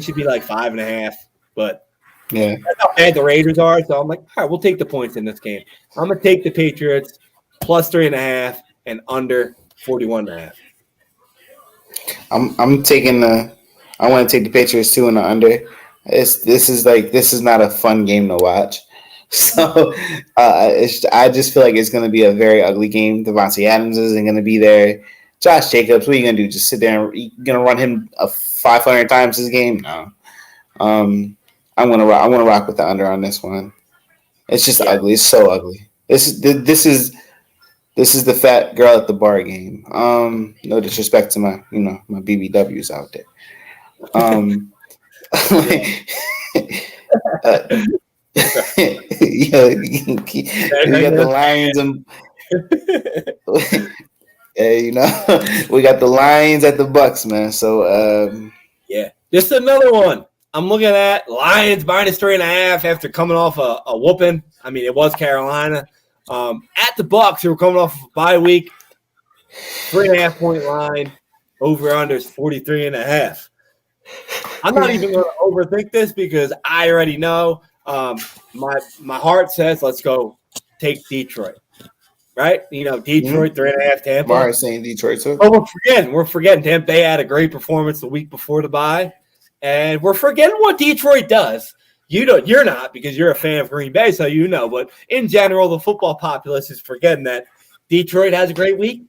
should be 5.5. But that's how bad the Raiders are. So I'm all right, we'll take the points in this game. I'm gonna take the Patriots plus 3.5 and under 41.5. I'm taking I want to take the Patriots too and the under. This is not a fun game to watch. So I just feel like it's going to be a very ugly game. Devontae Adams isn't going to be there. Josh Jacobs, what are you going to do? Just sit there and you're going to run him 500 times this game? No. I'm going to rock with the under on this one. It's just ugly. It's so ugly. This is the fat girl at the bar game. No disrespect to my BBWs out there. We got the Lions and we got the Lions at the Bucks, man. So just another one. I'm looking at Lions minus 3.5 after coming off a whooping. I mean, it was Carolina. At the Bucks, who were coming off of a bye week, 3.5 point line, over under is 43.5. I'm not even going to overthink this because I already know. My heart says let's go take Detroit, right? Detroit 3.5 Tampa. My heart's saying Detroit too. Oh, we're forgetting Tampa. They had a great performance the week before the bye, and we're forgetting what Detroit does. You're not because you're a fan of Green Bay, so you know. But in general, the football populace is forgetting that Detroit has a great week,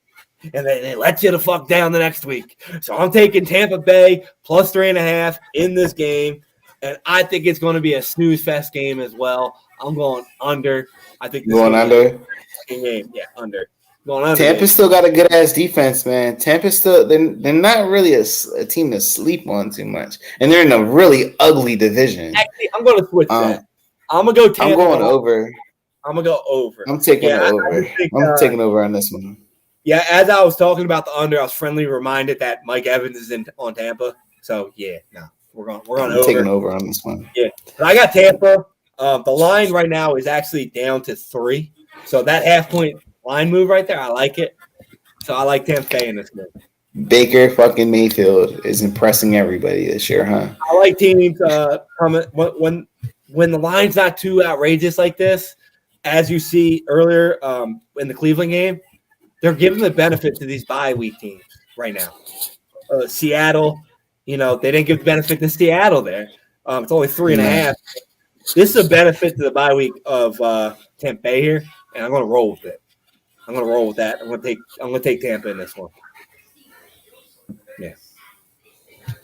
and they let you the fuck down the next week. So I'm taking Tampa Bay plus 3.5 in this game. And I think it's going to be a snooze fest game as well. I'm going under. I think going under. Game, yeah, under. Going under. Tampa's still got a good ass defense, man. Tampa's still they're not really a team to sleep on too much, and they're in a really ugly division. Actually, I'm going to switch that. I'm gonna go Tampa. I'm going over. I'm gonna go over. I'm taking over. I'm taking over on this one. Yeah, as I was talking about the under, I was friendly reminded that Mike Evans is on Tampa. So we're going over. Taking over on this one. Yeah, but I got Tampa. The line right now is actually down to 3. So that 0.5 point line move right there, I like it. So I like Tampa in this game. Baker fucking Mayfield is impressing everybody this year, huh? I like teams when the line's not too outrageous like this, as you see earlier in the Cleveland game, they're giving the benefit to these bye week teams right now. Seattle, they didn't give the benefit to Seattle there. It's only 3.5. This is a benefit to the bye week of Tampa Bay here, and I'm going to roll with it. I'm going to roll with that. I'm going to take Tampa in this one. Yeah,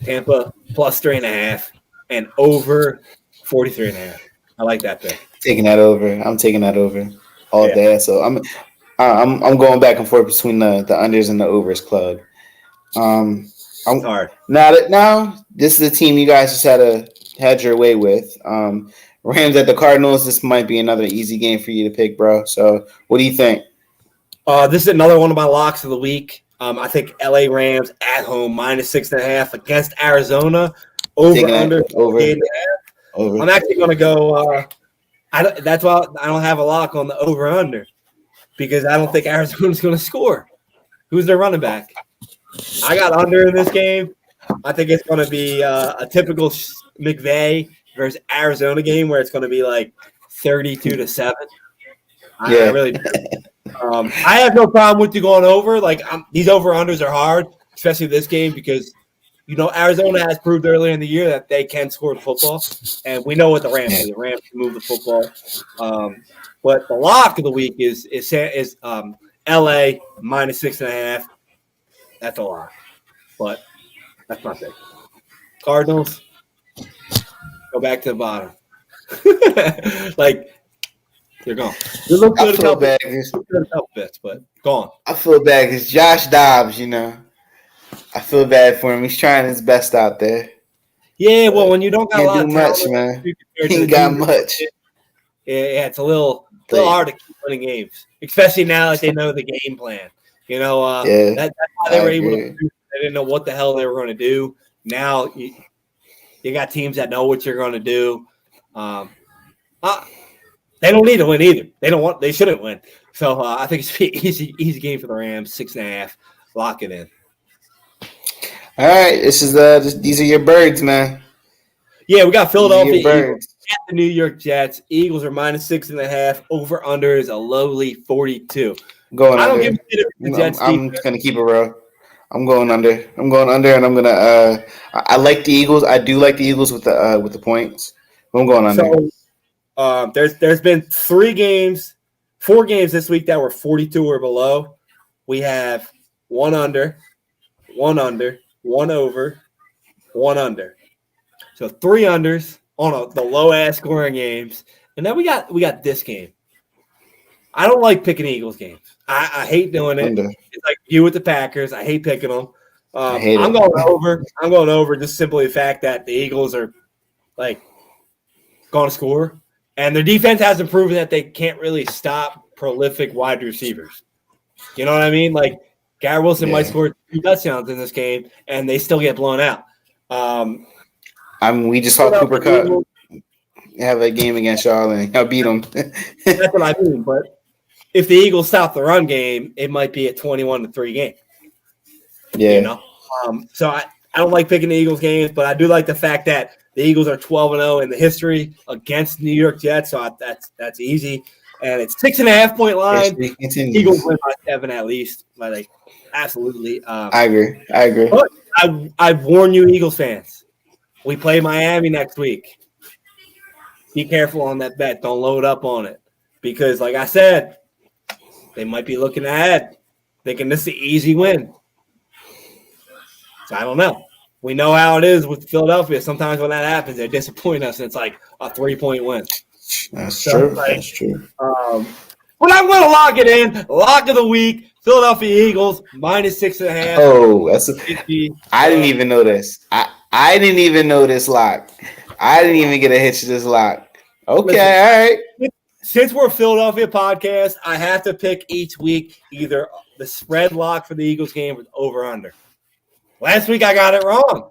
Tampa plus 3.5 and over 43.5. I like that pick. Taking that over. I'm taking that over all day. So I'm going back and forth between the unders and the overs club. I'm hard. Now this is the team you guys just had your way with. Rams at the Cardinals. This might be another easy game for you to pick, bro. So what do you think? This is another one of my locks of the week. I think LA Rams at home -6.5 against Arizona. Under. Over. I'm actually going to go. That's why I don't have a lock on the over under because I don't think Arizona's going to score. Who's their running back? I got under in this game. I think it's going to be a typical McVay versus Arizona game where it's going to be like 32-7. I really do. I have no problem with you going over. Like these over-unders are hard, especially this game because, Arizona has proved earlier in the year that they can score the football, and we know what the Rams do. The Rams can move the football. But the lock of the week is LA -6.5. That's a lock, but that's not big. Cardinals, go back to the bottom. They're gone. They look good a couple bits, but gone. I feel bad because Josh Dobbs, I feel bad for him. He's trying his best out there. Yeah, well, when you don't got a lot of much, man. He ain't got much. Yeah, it's a little hard to keep winning games, especially now that they know the game plan. That's why they were able to. They didn't know what the hell they were going to do. Now you got teams that know what you're going to do. They don't need to win either. They shouldn't win. So I think it's an easy game for the Rams. 6.5. Lock it in. All right, these are your birds, man. Yeah, we got Philadelphia Eagles at the New York Jets. Eagles are -6.5. Over under is a lowly 42. I don't give a shit if the Jets. I'm gonna keep it real. I'm going under, and I'm gonna. I like the Eagles. I do like the Eagles with the points. I'm going under. So, there's been 4 games this week that were 42 or below. We have 1 under, 1 under, 1 over, 1 under. So 3 unders on the low ass scoring games, and then we got this game. I don't like picking Eagles games. I hate doing it. Under. It's like you with the Packers. I hate picking them. I'm going over. I'm going over just simply the fact that the Eagles are going to score, and their defense hasn't proven that they can't really stop prolific wide receivers. You know what I mean? Like Garrett Wilson might score 2 touchdowns in this game, and they still get blown out. We just saw Cooper Kupp have a game against y'all, and y'all beat them. That's what I mean, but if the Eagles stop the run game, it might be a 21-3 game. Yeah. So I don't like picking the Eagles games, but I do like the fact that the Eagles are 12-0 in the history against New York Jets, so that's easy. And it's 6.5-point line. Eagles win by 7 at least. Absolutely. I agree. But I warn you, Eagles fans. We play Miami next week. Be careful on that bet. Don't load up on it. Because, like I said, they might be looking ahead, thinking this is an easy win. So I don't know. We know how it is with Philadelphia. Sometimes when that happens, they disappoint us, and it's like a 3-point win. That's true. That's true. But I'm going to lock it in. Lock of the week. Philadelphia Eagles -6.5. Oh, I didn't even know this. I didn't even know this lock. I didn't even get a hitch to this lock. Okay, all right. Since we're a Philadelphia podcast, I have to pick each week either the spread lock for the Eagles game or over under. Last week I got it wrong.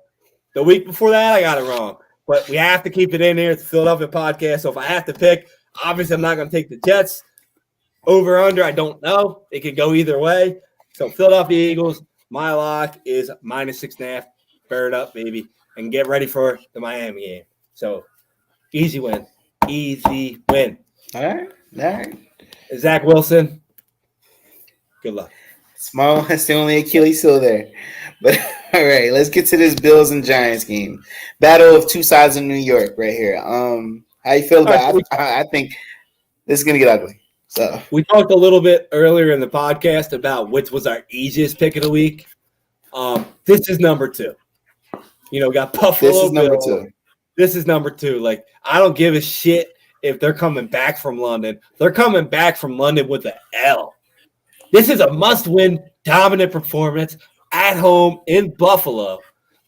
The week before that I got it wrong. But we have to keep it in here. It's a Philadelphia podcast. So if I have to pick, obviously I'm not going to take the Jets. Over under, I don't know. It could go either way. So Philadelphia Eagles, my lock is -6.5. Bird up, baby, and get ready for the Miami game. So easy win. Easy win. All right. Zach Wilson, good luck. Small, that's the only Achilles heel there. But all right, let's get to this Bills and Giants game. Battle of 2 sides of New York right here. How you feel about it? I think this is gonna get ugly. So we talked a little bit earlier in the podcast about which was our easiest pick of the week. This is number 2. We got Buffalo. This is number 2. This is number 2. Like, I don't give a shit if they're coming back from London. They're coming back from London with an L. This is a must-win, dominant performance at home in Buffalo.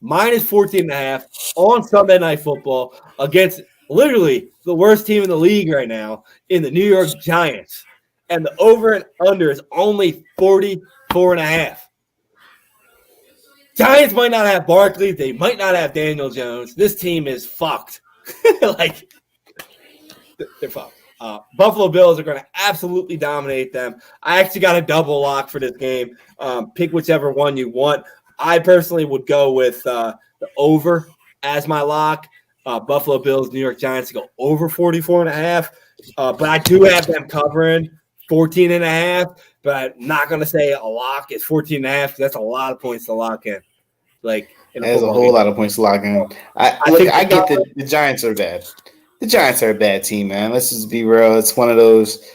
-14.5 on Sunday Night Football against literally the worst team in the league right now in the New York Giants. and the over and under is only 44.5. Giants might not have Barkley. They might not have Daniel Jones. This team is fucked. Like, they're fucked. Buffalo Bills are going to absolutely dominate them. I actually got a double lock for this game. Pick whichever one you want. I personally would go with the over as my lock. Buffalo Bills, New York Giants to go over 44.5. But I do have them covering 14.5. But I'm not going to say a lock is 14.5 because that's a lot of points to lock in. Like, there's a whole lot of points to lock in. I get the Giants are bad. The Giants are a bad team, man. Let's just be real. It's one of those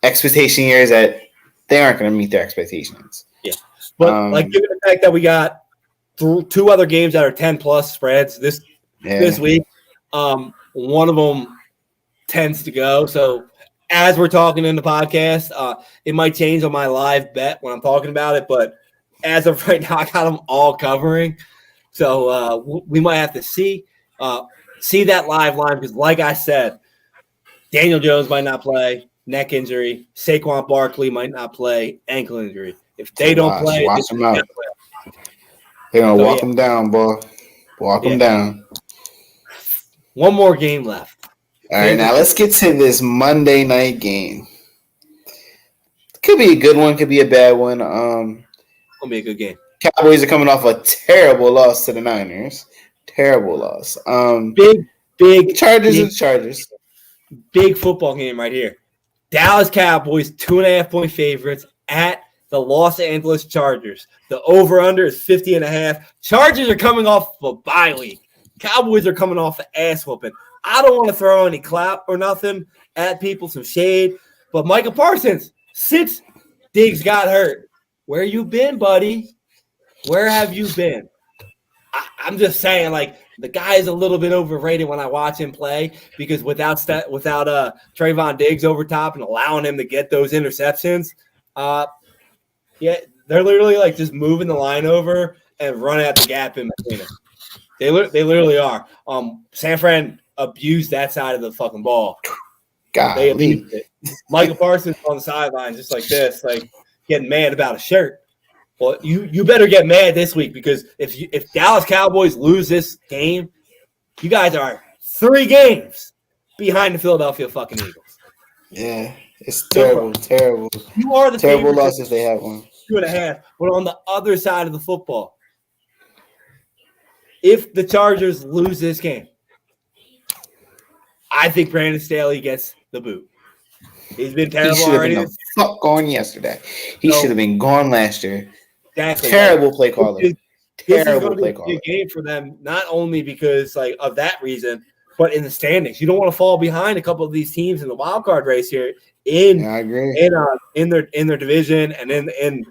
expectation years that they aren't going to meet their expectations. Yeah. But, given the fact that we got two other games that are 10-plus spreads this week, one of them tends to go. So, as we're talking in the podcast, it might change on my live bet when I'm talking about it. But as of right now, I got them all covering. So, we might have to see that live line because, like I said, Daniel Jones might not play, neck injury. Saquon Barkley might not play, ankle injury. If they don't play, watch them out. They're going to walk them down, boy. Walk them down. One more game left. All right, now let's get to this Monday night game. Could be a good one, could be a bad one. It'll be a good game. Cowboys are coming off a terrible loss to the Niners. Terrible loss. Big Chargers. Big football game right here. Dallas Cowboys 2.5-point favorites at the Los Angeles Chargers. The over/under is 50.5. Chargers are coming off of a bye week. Cowboys are coming off an ass whooping. I don't want to throw any clap or nothing at people, some shade, but Micah Parsons, since Diggs got hurt, where you been, buddy? Where have you been? I'm just saying, like, the guy is a little bit overrated when I watch him play because without Trayvon Diggs over top and allowing him to get those interceptions, they're literally like just moving the line over and running at the gap in between them. They literally are. San Fran abused that side of the fucking ball. God, they abused it. Michael Parsons on the sideline just like this, like getting mad about a shirt. Well, you better get mad this week because if Dallas Cowboys lose this game, you guys are 3 games behind the Philadelphia fucking Eagles. Yeah, it's terrible. You are the terrible loss if they have one. 2.5. But on the other side of the football, if the Chargers lose this game, I think Brandon Staley gets the boot. He's been terrible already. Been fuck gone yesterday. He should have been gone last year. Exactly. Terrible play caller. Terrible play caller. This is going to be a game for them, not only because of that reason, but in the standings. You don't want to fall behind a couple of these teams in the wild card race here. I agree. In their division and in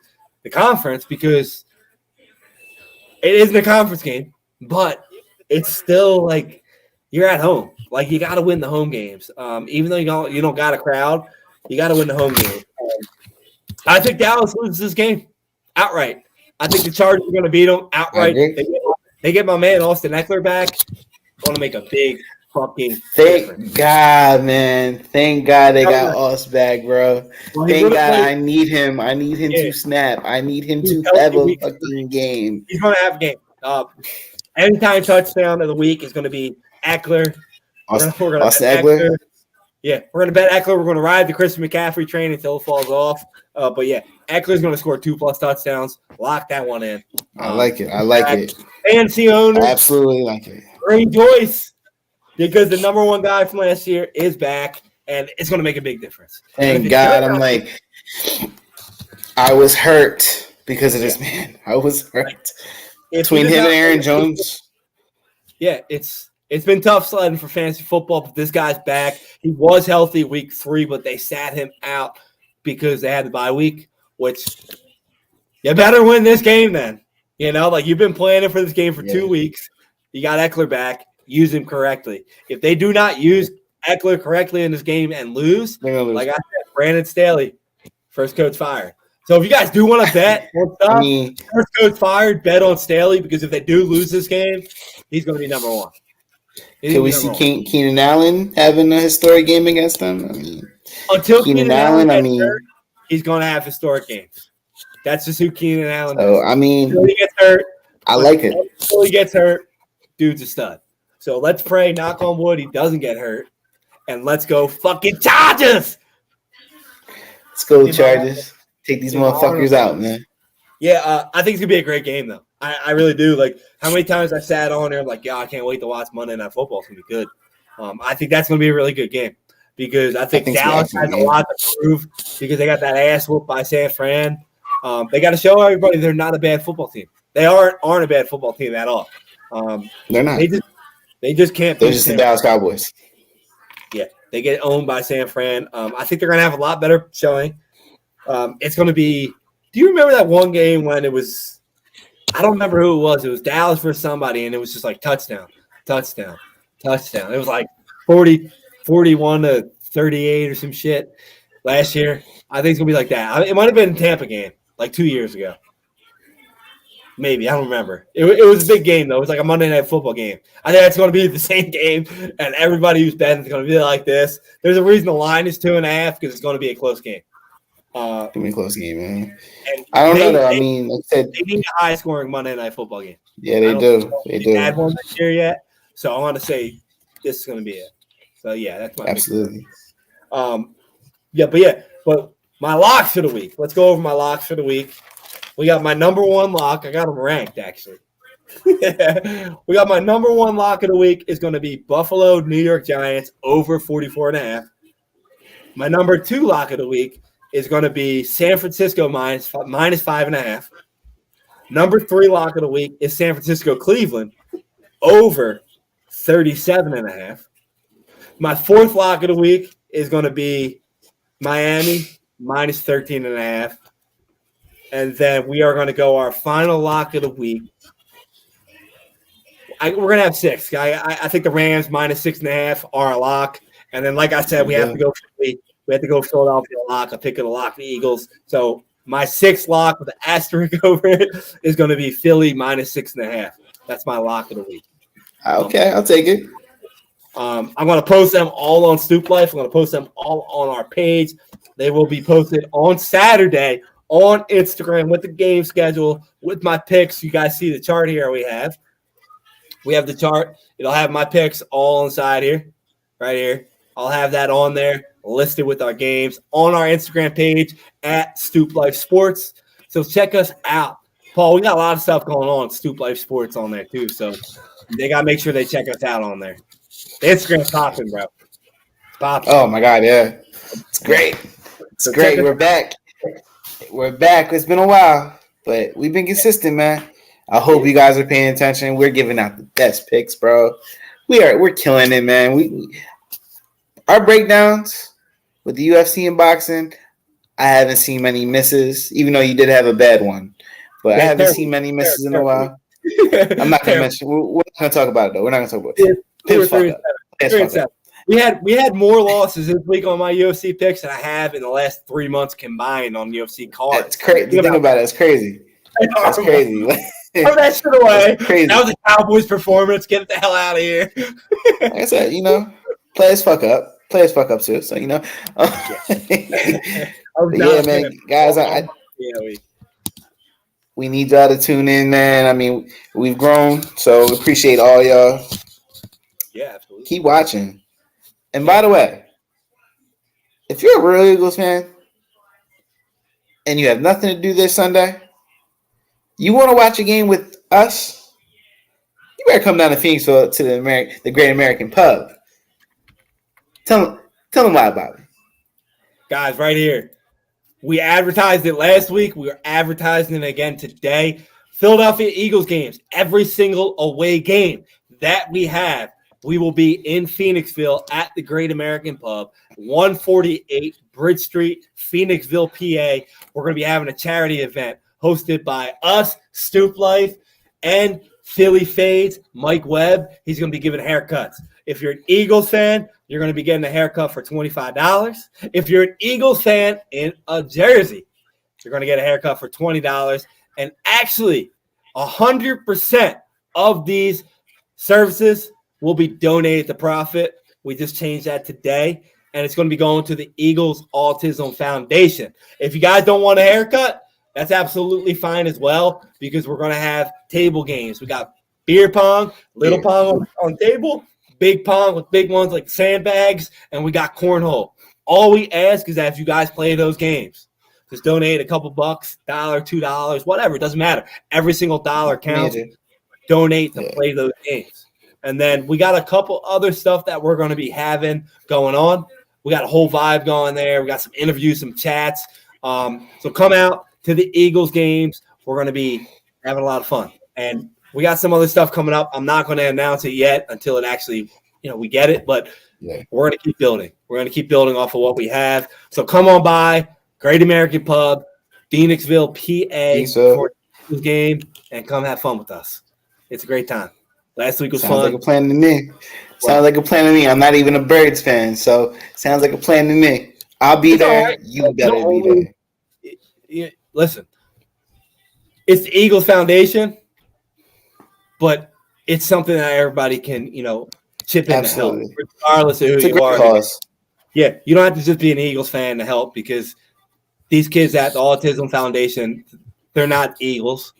the conference because it isn't a conference game, but it's still like you're at home. Like you got to win the home games. Even though you don't got a crowd, you got to win the home game. I think Dallas loses this game outright. I think the Chargers are going to beat them outright. They get my man Austin Eckler back. Going to make a big fucking Thank God, man. Thank God they got Us back, bro. Well, thank God I need him. I need him to snap. I need him to have a fucking game. He's going to have a game. Anytime touchdown of the week is going to be Eckler. Austin Eckler. Yeah, we're going to bet Eckler. We're going to ride the Christian McCaffrey train until it falls off. But, yeah, Eckler's going to score 2+ touchdowns. Lock that one in. I like it. Fancy owners. Absolutely like it. Rejoice because the number one guy from last year is back, and it's going to make a big difference. Thank God. I'm like, I was hurt because of this man. I was hurt. Between him and Aaron Jones. Yeah, it's been tough sledding for fantasy football, but this guy's back. He was healthy week 3, but they sat him out because they had the bye week, which you better win this game then. You know, like you've been planning for this game for 2 weeks. You got Eckler back. Use him correctly. If they do not use Eckler correctly in this game and lose, like I said, Brandon Staley, first coach fired. So if you guys do want to bet on stuff, first coach fired, bet on Staley because if they do lose this game, he's going to be number 1. Can we see Keenan Allen having a historic game against them? I mean, Until Keenan Keenan Allen, Allen gets hurt, he's going to have historic games. That's just who Keenan Allen is. So, I mean, until he gets hurt, I like it. Until he gets hurt, dude's a stud. So let's pray, knock on wood, he doesn't get hurt. And let's go fucking Chargers. Let's go, Chargers. Take these motherfuckers out, man. Yeah, I think it's going to be a great game, though. I really do. Like, how many times I sat on there, like, yeah, I can't wait to watch Monday Night Football. It's going to be good. I think that's going to be a really good game because I think Dallas has a lot to prove because they got that ass whooped by San Fran. They got to show everybody they're not a bad football team. They aren't a bad football team at all. They're not. They just can't. They're just the Dallas Cowboys. Yeah, they get owned by San Fran. I think they're going to have a lot better showing. It's going to be – do you remember that one game when it was – I don't remember who it was. It was Dallas versus somebody, and it was just like touchdown. It was like 41 to 38 or some shit last year. I think it's going to be like that. It might have been a Tampa game like 2 years ago. Maybe. I don't remember. It was a big game, though. It was like a Monday Night Football game. I think it's going to be the same game, and everybody who's betting is going to be like this. There's a reason the line is 2.5 because it's going to be a close game. It's going to be a close game, man. I don't know, though. I mean, like I said, they need a high-scoring Monday Night Football game. Yeah, they do. They do. Had one this year yet, so I want to say this is going to be it. So, yeah, that's my absolutely. But my locks for the week. Let's go over my locks for the week. We got my number one lock. I got them ranked, actually. We got my number one lock of the week is going to be Buffalo New York Giants over 44.5. My number two lock of the week is going to be San Francisco minus 5.5. Number three lock of the week is San Francisco Cleveland over 37.5. My fourth lock of the week is going to be Miami minus 13.5. And then we are going to go our final lock of the week. We're going to have 6. I think the Rams minus 6.5 are a lock. And then, like I said, we have to go Philadelphia lock. I pick a lock the Eagles. So my 6th lock with an asterisk over it is going to be Philly minus 6.5. That's my lock of the week. Okay, I'll take it. I'm going to post them all on Stoop Life. I'm going to post them all on our page. They will be posted on Saturday on Instagram with the game schedule, with my picks. You guys see the chart here we have. We have the chart. It'll have my picks all inside here, right here. I'll have that on there, listed with our games on our Instagram page at Stoop Life Sports. So check us out. Paul, we got a lot of stuff going on Stoop Life Sports on there too. So they got to make sure they check us out on there. The Instagram's popping, bro. It's popping. Oh, my God, yeah. It's great. It's great. We're back. We're back. It's been a while, but we've been consistent, man. I hope you guys are paying attention. We're giving out the best picks, bro. We're killing it, man. Our breakdowns with the UFC and boxing, I haven't seen many misses, even though you did have a bad one. But I haven't seen many misses in a while. I'm not going to mention. We're not going to talk about it, though. We're not going to talk about it. We had more losses this week on my UFC picks than I have in the last 3 months combined on UFC cards. That's crazy. Think about it. It's crazy. That's crazy. Throw that shit away. That was a Cowboys performance. Get the hell out of here. Like I said, players fuck up. Players fuck up too. So yeah, man, guys, we need y'all to tune in, man. I mean, we've grown, so we appreciate all y'all. Yeah, absolutely. Keep watching. And by the way, if you're a real Eagles fan and you have nothing to do this Sunday, you want to watch a game with us, you better come down to Phoenixville to the Great American Pub. Tell them why about it. Guys, right here. We advertised it last week. We are advertising it again today. Philadelphia Eagles games, every single away game that we have, we will be in Phoenixville at the Great American Pub, 148 Bridge Street, Phoenixville, PA. We're going to be having a charity event hosted by us, Stoop Life, and Philly Fades, Mike Webb. He's going to be giving haircuts. If you're an Eagles fan, you're going to be getting a haircut for $25. If you're an Eagles fan in a jersey, you're going to get a haircut for $20. And actually, 100% of these services will be donated to profit. We just changed that today. and it's going to be going to the Eagles Autism Foundation. If you guys don't want a haircut, that's absolutely fine as well, because we're going to have table games. We got beer pong, little pong on table, big pong with big ones like sandbags, and we got cornhole. All we ask is that if you guys play those games, just donate a couple bucks, $1, $2, whatever. It doesn't matter. Every single dollar counts. Donate to play those games. And then we got a couple other stuff that we're going to be having going on. We got a whole vibe going there. We got some interviews, some chats. So come out to the Eagles games. We're going to be having a lot of fun. And we got some other stuff coming up. I'm not going to announce it yet until it actually, we get it. But we're going to keep building. We're going to keep building off of what we have. So come on by Great American Pub, Phoenixville, PA, for the game, and come have fun with us. It's a great time. Last week was fun. Sounds like a plan to me. Sounds like a plan to me. I'm not even a Birds fan, so sounds like a plan to me. I'll be there. Right. You better be there. Listen, it's the Eagles Foundation, but it's something that everybody can, chip in to help, regardless of who you are. Cause. Yeah, you don't have to just be an Eagles fan to help, because these kids at the Autism Foundation, they're not Eagles.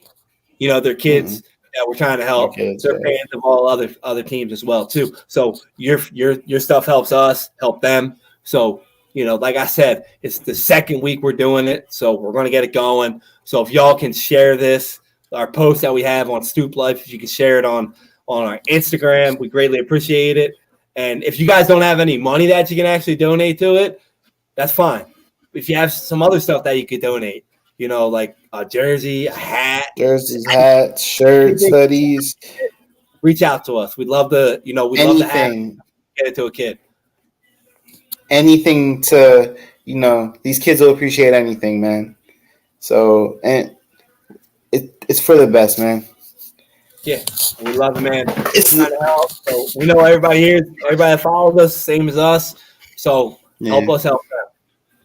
They're kids that we're trying to help. They're fans of all other teams as well, too. So your stuff helps us, help them. So, like I said, it's the second week we're doing it, so we're going to get it going. So if y'all can share this, our post that we have on Stoop Life, if you can share it on our Instagram, we greatly appreciate it. And if you guys don't have any money that you can actually donate to it, that's fine. If you have some other stuff that you could donate, like a jersey, a hat. Jerseys, hats, shirts, hoodies. Reach out to us. We'd love to, love to get it to a kid. Anything to, these kids will appreciate anything, man. So, and it's for the best, man. Yeah, we love it, man. So we know everybody here, everybody that follows us, same as us. So help us help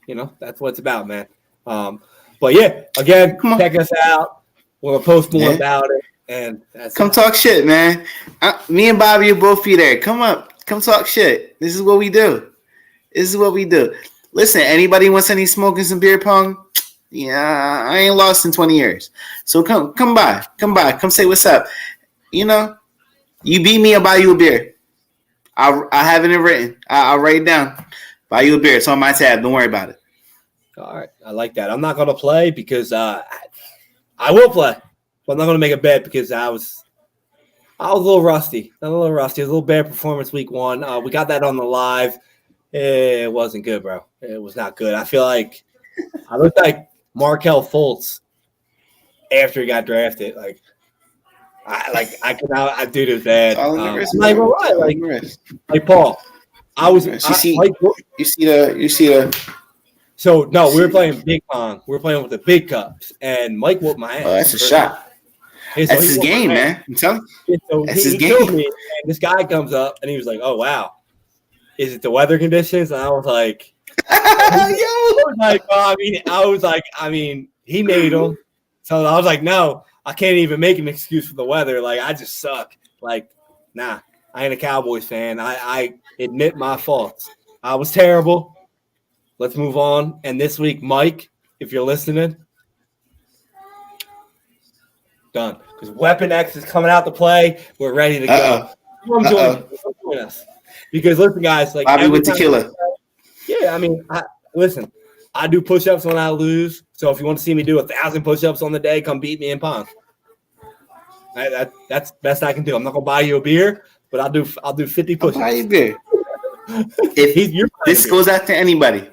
them. That's what it's about, man. But yeah, again, check us out. We're gonna post more about it, and come talk shit, man. Me and Bobby will both be there. Come up, come talk shit. This is what we do. Listen, anybody wants any smoke and some beer pong? Yeah, I ain't lost in 20 years. So come by, come say what's up. You beat me, I'll buy you a beer. I have it written. I'll write it down. Buy you a beer. It's on my tab. Don't worry about it. All right, I like that. I'm not going to play because I will play, but I'm not going to make a bet because I was a little rusty. It was a little bad performance week 1. We got that on the live. It wasn't good, bro. It was not good. I feel like I looked like Markelle Fultz after he got drafted. I do this bad. Like Paul. You see the. So no, we were playing big pong. We were playing with the big cups, and Mike whooped my ass. Oh, that's a shot. That's his game, man. I'm telling you. So that's his game. Killed me, and this guy comes up, and he was like, "Oh wow, is it the weather conditions?" And I was like, he made them. So I was like, no, I can't even make an excuse for the weather. Like, I just suck. Like, nah, I ain't a Cowboys fan. I admit my faults. I was terrible. Let's move on. And this week, Mike, if you're listening, done. Because Weapon X is coming out to play. We're ready to go. Come join us. Because listen, guys, like Bobby with tequila. Listen. I do push-ups when I lose. So if you want to see me do 1,000 push-ups on the day, come beat me in pong. That's best I can do. I'm not gonna buy you a beer, but I'll do 50 push-ups. I'll buy you a beer. This goes out to anybody.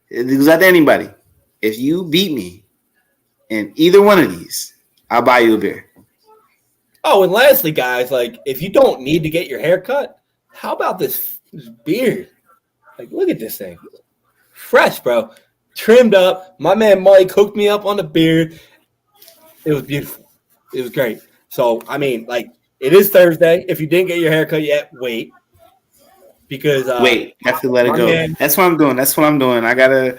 It goes out to anybody. If you beat me in either one of these, I'll buy you a beer. Oh, and lastly, guys, like if you don't need to get your hair cut, how about this beard? Like, look at this thing. Fresh, bro. Trimmed up. My man Mike hooked me up on the beard. It was beautiful. It was great. So, it is Thursday. If you didn't get your hair cut yet, wait. Because have to let it go. Man, that's what I'm doing. I got a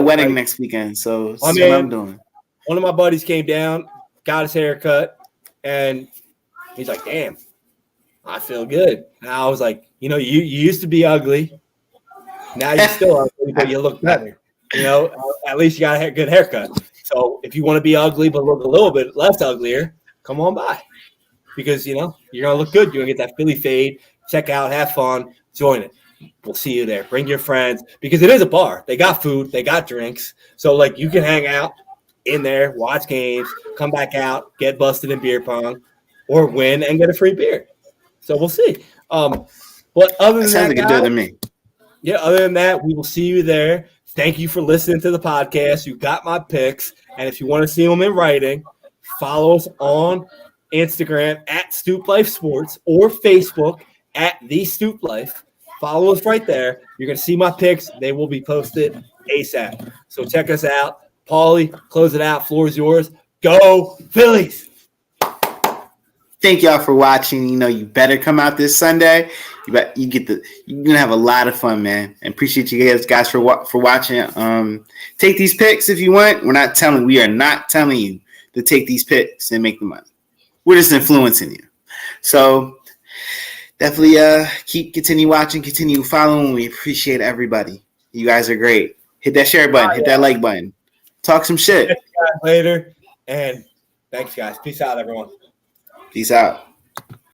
wedding next weekend, so that's what I'm doing. One of my buddies came down, got his hair cut, and he's like, "Damn, I feel good." And I was like, "You used to be ugly, Now you're still ugly, but you look better. You know, at least you got a good haircut. So if you want to be ugly but look a little bit less uglier, come on by. Because, you know, you're going to look good. You're going to get that Philly fade. Check out, have fun, join it. We'll see you there. Bring your friends because it is a bar. They got food. They got drinks. So, like, you can hang out in there, watch games, come back out, get busted in beer pong, or win and get a free beer. So we'll see. But other than Sounds that, like a deal to me. yeah, other than that, we will see you there. Thank you for listening to the podcast. You got my picks. And if you want to see them in writing, follow us on Instagram at Stoop Life Sports or Facebook at The Stoop Life. Follow us right there. You're going to see my picks. They will be posted ASAP. So check us out. Paulie, close it out. Floor is yours. Go Phillies! Thank y'all for watching. You know, you better come out this Sunday. You're gonna have a lot of fun, man. And appreciate you guys for watching. Take these picks if you want. We are not telling you to take these picks and make the money. We're just influencing you. So definitely continue watching, continue following. We appreciate everybody. You guys are great. Hit that share button, hit that like button. Talk some shit. Later. And thanks, guys. Peace out, everyone. Peace out.